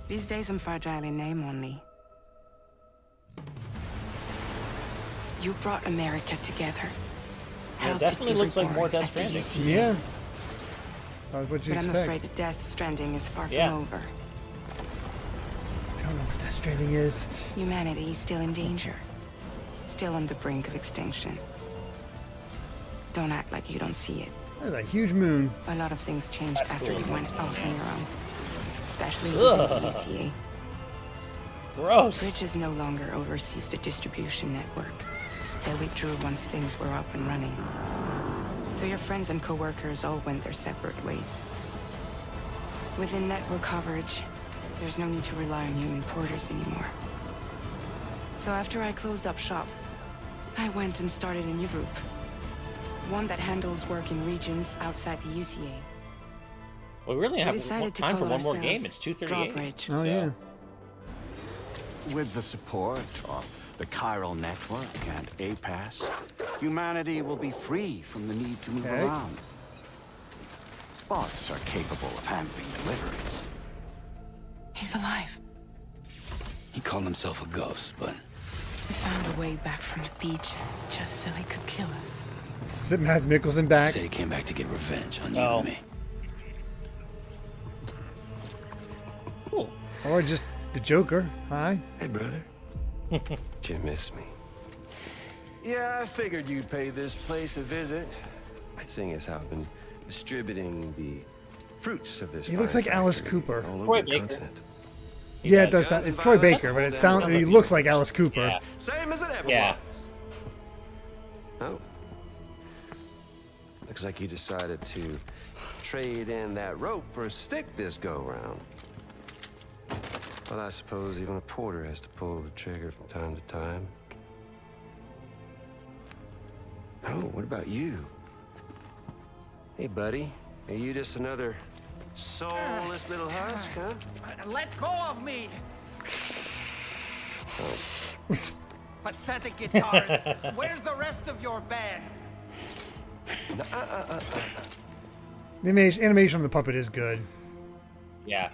These days I'm fragile in name only. You brought America together. Yeah, it definitely looks like more Death Stranding. Yeah. What you But I'm expect? afraid that Death Stranding is far Yeah. from over. I don't know what that Stranding is. Humanity is still in danger. Still on the brink of extinction. Don't act like you don't see it. That's a huge moon. A lot of things changed after cool. you went off on your own. Especially Ugh. within the UCA. Gross. Bridges no longer oversees the distribution network. They withdrew once things were up and running. So your friends and co-workers all went their separate ways. Within network coverage, there's no need to rely on human porters anymore. So after I closed up shop, I went and started a new group. One that handles work in regions outside the UCA. We really have decided to time for call one more ourselves game. It's 2:38. Drawbridge. Oh, yeah. With the support of the chiral network and APAS, humanity will be free from the need to move Okay. around. Bots are capable of handling deliveries. He's alive. He called himself a ghost, but We found a way back from the beach just so he could kill us. Is it Mads Mikkelsen back? said he came back to get revenge on you Oh. and me. Cool. Or just the Joker? Hi. Hey, brother. Did you miss me? Yeah, I figured you'd pay this place a visit. Seeing as how I've been distributing the fruits of this. He looks fine like Alice factory Cooper. all over Troy the Baker. continent. Yeah, it does sound. It's Troy Baker, but it sounds. He looks like Alice Cooper. Yeah. Same as it ever Yeah. was. Oh. Looks like you decided to trade in that rope for a stick this go-round. Well, I suppose even a porter has to pull the trigger from time to time. Oh, what about you? Hey, buddy. Are you just another soulless little husk, huh? Let go of me! Oh. Pathetic guitars! Where's the rest of your band? The animation on the puppet is good. Yeah.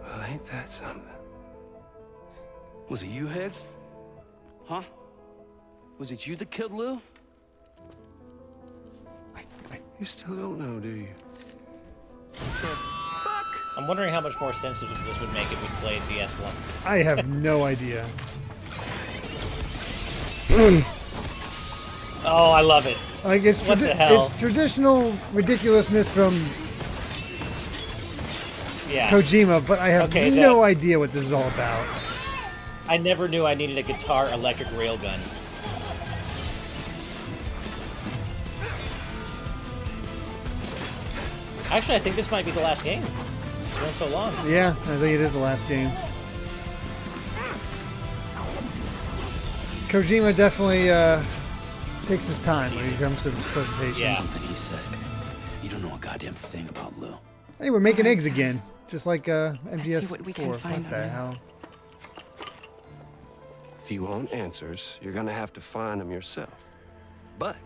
Well, ain't that something? Was it you, Heads? Huh? Was it you that killed Lou? You still don't know, do you? I'm wondering how much more sense this would make if we played DS1. I have no idea. Oh, I love it. Like it's What the hell? it's traditional ridiculousness from Yeah. Kojima, but I have Okay, no idea what this is all about. I never knew I needed a guitar electric railgun. Actually, I think this might be the last game. It's been so long. Yeah, I think it is the last game. Kojima definitely takes his time when he comes to his presentations. Yeah. Something he said. You don't know a goddamn thing about Lou. Hey, we're making eggs again, just like MGS4. what we can find What the on hell? If you want answers, you're gonna have to find them yourself. But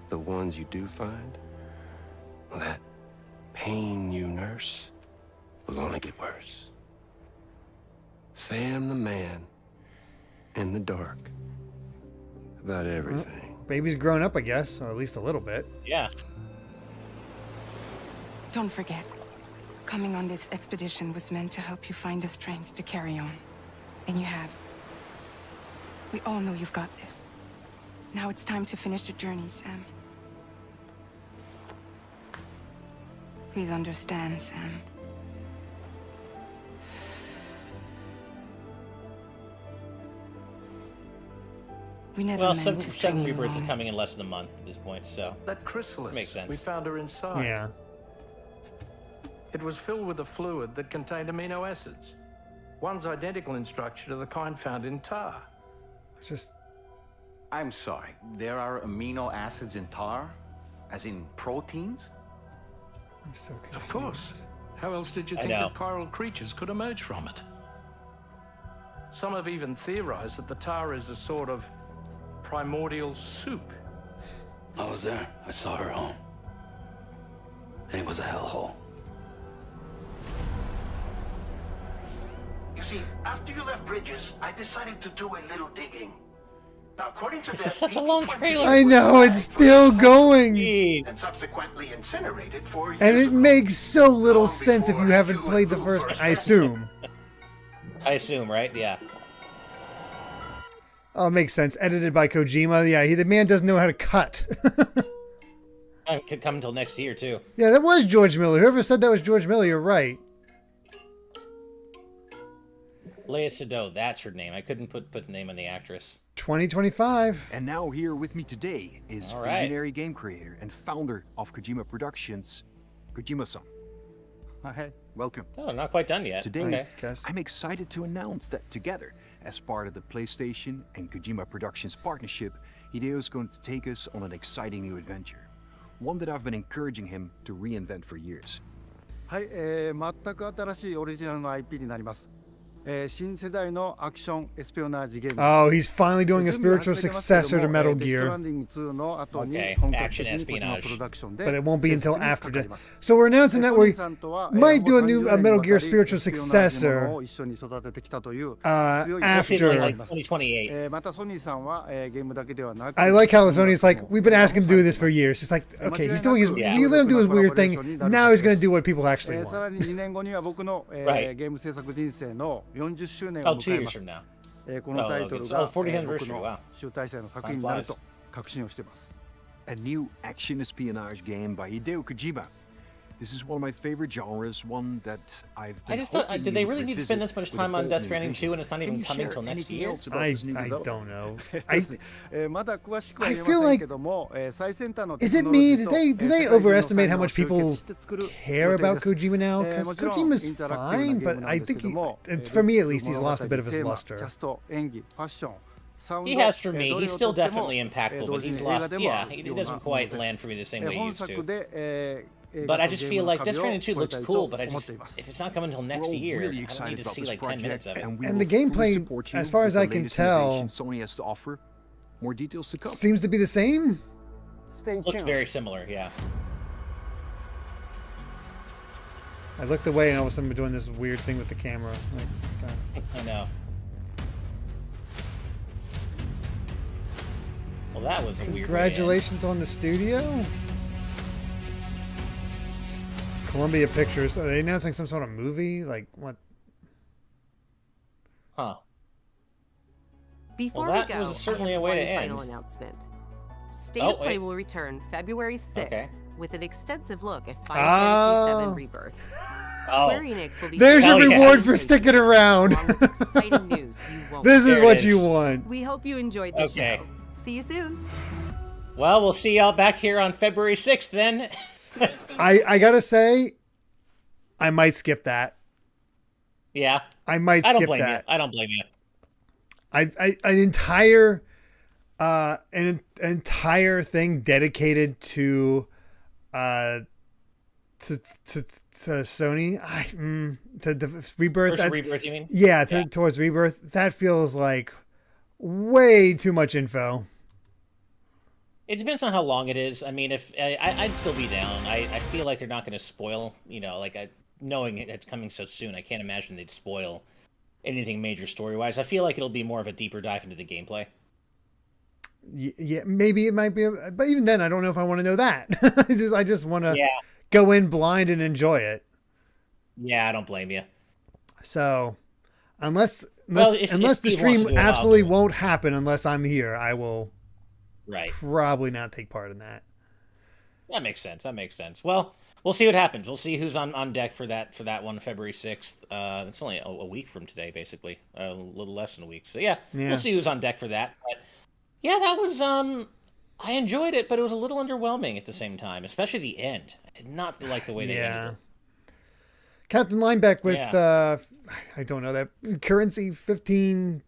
the ones you do find, well, that pain you nurse will only get worse. Sam the man in the dark about everything. Baby's grown up, I guess, or at least a little bit. Yeah. Don't forget, coming on this expedition was meant to help you find the strength to carry on. And you have. We all know you've got this. Now it's time to finish the journey, Sam. Please understand, Sam. We never Well, meant to string Seven you Rebirths is along. coming in less than a month at this point, so That chrysalis. makes sense. We found her inside. Yeah. It was filled with a fluid that contained amino acids. One's identical in structure to the kind found in tar. Just. I'm sorry. There are amino acids in tar? As in proteins? I'm so confused. Of course. How else did you I think know. that chiral creatures could emerge from it? Some have even theorized that the tar is a sort of primordial soup. I was there. I saw her home. And it was a hellhole. You see, after you left Bridges, I decided to do a little digging. This is such a long trailer. I know, it's still going. And subsequently incinerated for And it makes so little sense if you haven't played the first, I assume. I assume, right? Yeah. Oh, it makes sense. Edited by Kojima. Yeah, the man doesn't know how to cut. Could come until next year, too. Yeah, that was George Miller. Whoever said that was George Miller, you're right. Lea Seydoux, that's her name. I couldn't put the name on the actress. 2025. And now here with me today is All right. visionary game creator and founder of Kojima Productions, Kojima-san. Hi, welcome. Oh, not quite done yet. Today, Okay. I'm excited to announce that together, as part of the PlayStation and Kojima Productions partnership, Hideo is going to take us on an exciting new adventure. One that I've been encouraging him to reinvent for years. はい、全く新しいオリジナルの IP になります。新世代のアクションエスピオナージゲームです。 Oh, he's finally doing a spiritual successor to Metal Gear. Okay, action espionage. But it won't be until after that. So we're announcing that we might do a new Metal Gear spiritual successor after. Like 2028. またソニーさんはゲームだけではなく I like how Sony's like, we've been asking him to do this for years. It's like, okay, he's doing his, you let him do his weird thing. Now he's going to do what people actually さら want. に2年後には僕のゲーム制作人生の40周年を Oh, 2迎え years ます。 from now. このタイトル Oh, が 40th 僕 anniversary. の Wow. 集大成の作品になると確信をしています。 A new action espionage game by Hideo Kojima. This is one of my favorite genres, one that I've been I just thought, hoping did they you really would need to spend this revisit much time with a on bold Death new Stranding vision. 2 and it's not Can even you coming share till next anything year? else about this new development? don't know. まだ詳しくは I 言え feel ません like, けども、最先端の is it me? Did they overestimate how much people care about Kojima now? Because Kojima's fine, but I think for me at least, he's lost a bit of his キャ luster. スト、演技、ファッション、サウンド、 He has for me. どれ He's を still とっても definitely impactful, 同 but 時に he's 映画 lost. でも Yeah, ある he ような doesn't もの quite です。 land for me the same way he 本 used 作 to. で、映 But 画 I と just ゲー feel ムの like 壁 Death を Stranding 2越え looks たい cool, と but I 思っ just ています if it's not coming until We're next all year, really I don't excited need to about see this like 10 minutes project, of it. and we And will the gameplay, fully support you as far with as the I can latest tell, innovations Sony has to offer. More details to come. seems to be the same. Looks very similar, yeah. I looked away and all of a sudden we're doing this weird thing with the camera. Like, I know. Well, that was a weird way to end. congratulations on the studio. Columbia Pictures. Are they announcing some sort of movie? Like what? Huh. Before Well, that we go, was certainly I have a way to one end. final announcement. State Oh, of Play wait. will return February 6th Okay. with an extensive look at Final Oh. Fantasy VII Rebirth. Oh. Square Enix will be There's your sharing reward for presentation sticking around. along with exciting news you won't This is There it what is. you want. We hope you enjoyed the Okay. show. See you soon. Well, we'll see y'all back here on February 6th then. I gotta say, I might skip that. Yeah. I might I don't skip blame that. you. I don't blame you. An entire thing dedicated to Sony, to the Rebirth. First Rebirth, you mean? Yeah, towards Rebirth. That feels like way too much info. It depends on how long it is. I mean, if I'd still be down. I feel like they're not going to spoil, knowing it's coming so soon, I can't imagine they'd spoil anything major story-wise. I feel like it'll be more of a deeper dive into the gameplay. Yeah, maybe it might be, but even then, I don't know if I want to know that. I just want to Yeah. go in blind and enjoy it. Yeah, I don't blame you. So, unless if the Steve wants to stream do it, I'll absolutely do it. won't happen unless I'm here, I will Right. probably not take part in that. That makes sense. Well, we'll see what happens. We'll see who's on deck for that one, February 6th. It's only a week from today, basically. A little less than a week. So yeah, Yeah. we'll see who's on deck for that. But yeah, that was I enjoyed it, but it was a little underwhelming at the same time, especially the end. I did not like the way they ended it. Captain Lineback with Yeah. I don't know that currency 15.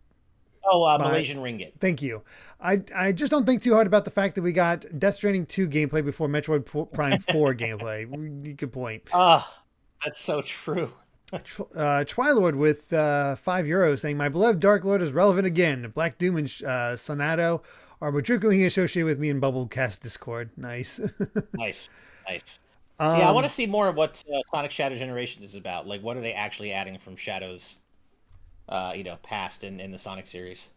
Malaysian ringgit. Thank you. I just don't think too hard about the fact that we got Death Stranding 2 gameplay before Metroid Prime 4 gameplay. Good point. That's so true. Twilord with €5 saying, "My beloved Dark Lord is relevant again. Black Doom and Sonato are matriculing associated with me in Bubblecast Discord." Nice. Nice. Yeah, I want to see more of what Sonic Shadow Generations is about. Like, what are they actually adding from Shadow's, past in the Sonic series?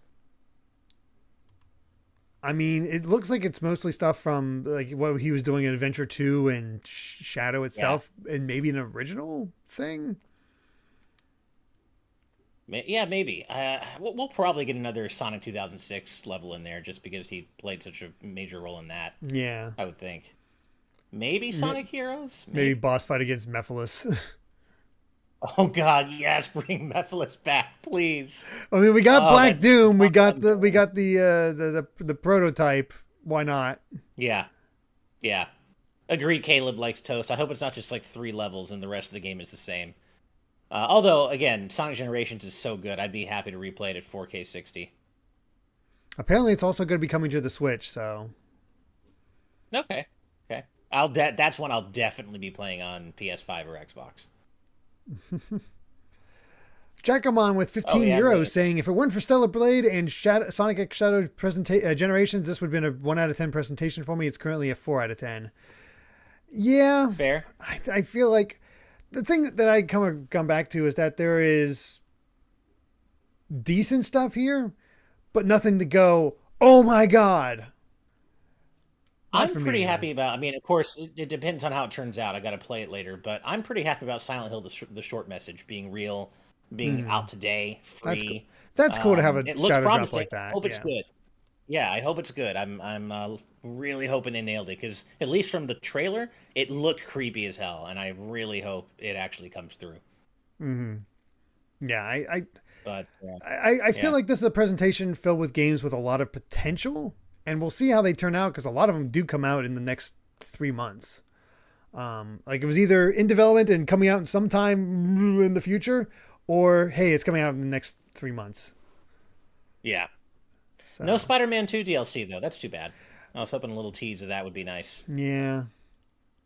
I mean, it looks like it's mostly stuff from like what he was doing in Adventure 2 and Shadow itself, and maybe an original thing. Yeah, maybe. We'll probably get another Sonic 2006 level in there just because he played such a major role in that. Yeah. I would think. Maybe Sonic Heroes? Maybe boss fight against Mephiles. Oh God, yes! Bring Mephiles back, please. I mean, we got Black Doom. We got the prototype. Why not? Yeah, yeah. Agreed. Caleb likes toast. I hope it's not just like 3 levels and the rest of the game is the same. Although, again, Sonic Generations is so good, I'd be happy to replay it at 4K 60. Apparently, it's also going to be coming to the Switch. So. Okay. That's one I'll definitely be playing on PS5 or Xbox. Jackamon with 15 euros saying, if it weren't for Stellar Blade and Sonic X Shadow Generations, this would have been a 1 out of 10 presentation for me. It's currently a 4 out of 10. Yeah. Fair. I feel like the thing that I come back to is that there is decent stuff here, but nothing to go, oh my God. I'm pretty happy about, I mean, of course, it depends on how it turns out. I got to play it later, but I'm pretty happy about Silent Hill, the short message, being real, being out today, free. That's cool to have a shadow drop like I that. hope it's good. Yeah, I hope it's good. I'm really hoping they nailed it, because at least from the trailer, it looked creepy as hell, and I really hope it actually comes through. Mm-hmm. Yeah, I feel like this is a presentation filled with games with a lot of potential. And we'll see how they turn out, because a lot of them do come out in the next 3 months. Like it was either in development and coming out sometime in the future, or hey, it's coming out in the next 3 months. Yeah. So. No Spider-Man 2 DLC though. That's too bad. I was hoping a little tease of that would be nice. Yeah.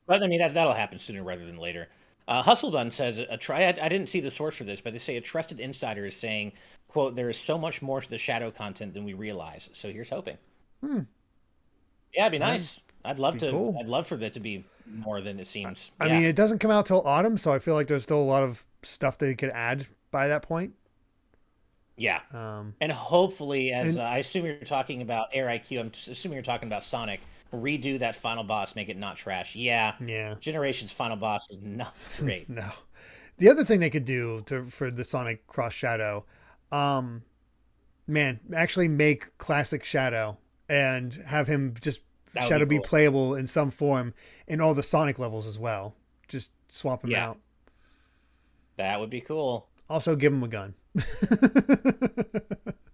But I mean that'll happen sooner rather than later. Hustlebun says I didn't see the source for this, but they say a trusted insider is saying, quote, "There is so much more to the Shadow content than we realize." So here's hoping. Yeah, it'd be nice. I'd love to. Cool. I'd love for that to be more than it seems. I mean, it doesn't come out till autumn, so I feel like there's still a lot of stuff they could add by that point. Yeah, and hopefully, as I assume you're talking about Air IQ, I'm assuming you're talking about Sonic. Redo that final boss, make it not trash. Yeah. Generation's final boss was not great. No. The other thing they could do for the Sonic Cross Shadow, actually make classic Shadow. And have him just Shadow be playable in some form in all the Sonic levels as well. Just swap him out. That would be cool. Also, give him a gun.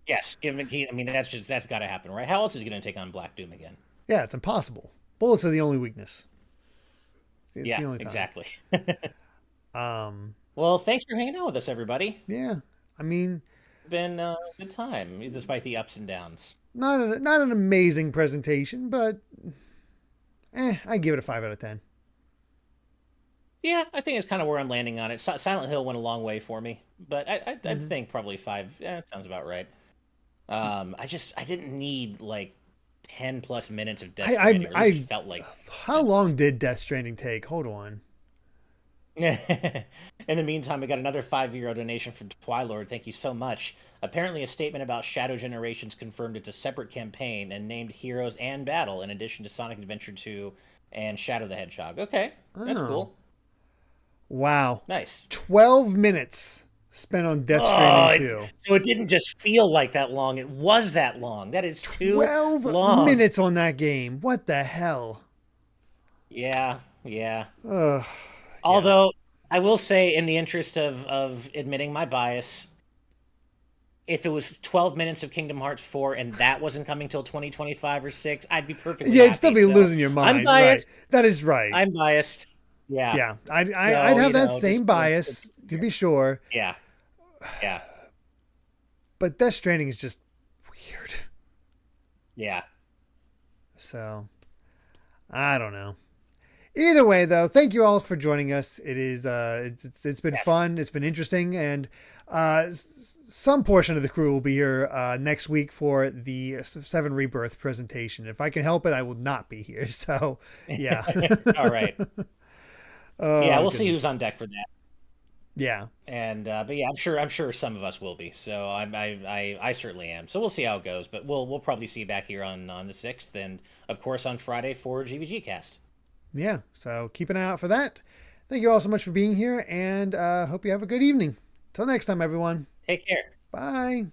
Yes, give him. I mean, that's got to happen, right? How else is he going to take on Black Doom again? Yeah, it's impossible. Bullets are the only weakness. It's the only time. Exactly. Well, thanks for hanging out with us, everybody. Yeah, I mean, it's been a good time, despite the ups and downs. Not an amazing presentation, but I give it a 5 out of 10. Yeah, I think it's kind of where I'm landing on it. Silent Hill went a long way for me, but I think probably 5. Yeah, that sounds about right. I didn't need like 10 plus minutes of Death Stranding. I felt like. How long did Death Stranding take? Hold on. In the meantime, we got another €5 donation from Twilord. Thank you so much. Apparently, a statement about Shadow Generations confirmed it's a separate campaign and named Heroes and Battle in addition to Sonic Adventure 2 and Shadow the Hedgehog. Okay, that's cool. Wow. Nice. 12 minutes spent on Death Stranding 2. So it didn't just feel like that long. It was that long. That is too 12 long. minutes on that game. What the hell? Yeah. Although, I will say, in the interest of admitting my bias, if it was 12 minutes of Kingdom Hearts 4 and that wasn't coming till 2025 or 6, I'd be perfectly happy. You'd still be losing your mind. I'm biased. Right. That is right. I'm biased. Yeah. Yeah. I'd have that same bias, to be sure. Yeah. But Death Stranding is just weird. Yeah. So, I don't know. Either way, though, thank you all for joining us. It is it's been fun. It's been interesting, and some portion of the crew will be here next week for the 7 Rebirth presentation. If I can help it, I will not be here. So, yeah. All right. We'll see who's on deck for that. Yeah. And but yeah, I'm sure some of us will be. So I certainly am. So we'll see how it goes. But we'll probably see you back here on the 6th, and of course on Friday for GVG Cast. Yeah. So keep an eye out for that. Thank you all so much for being here, and hope you have a good evening. Till next time, everyone. Take care. Bye.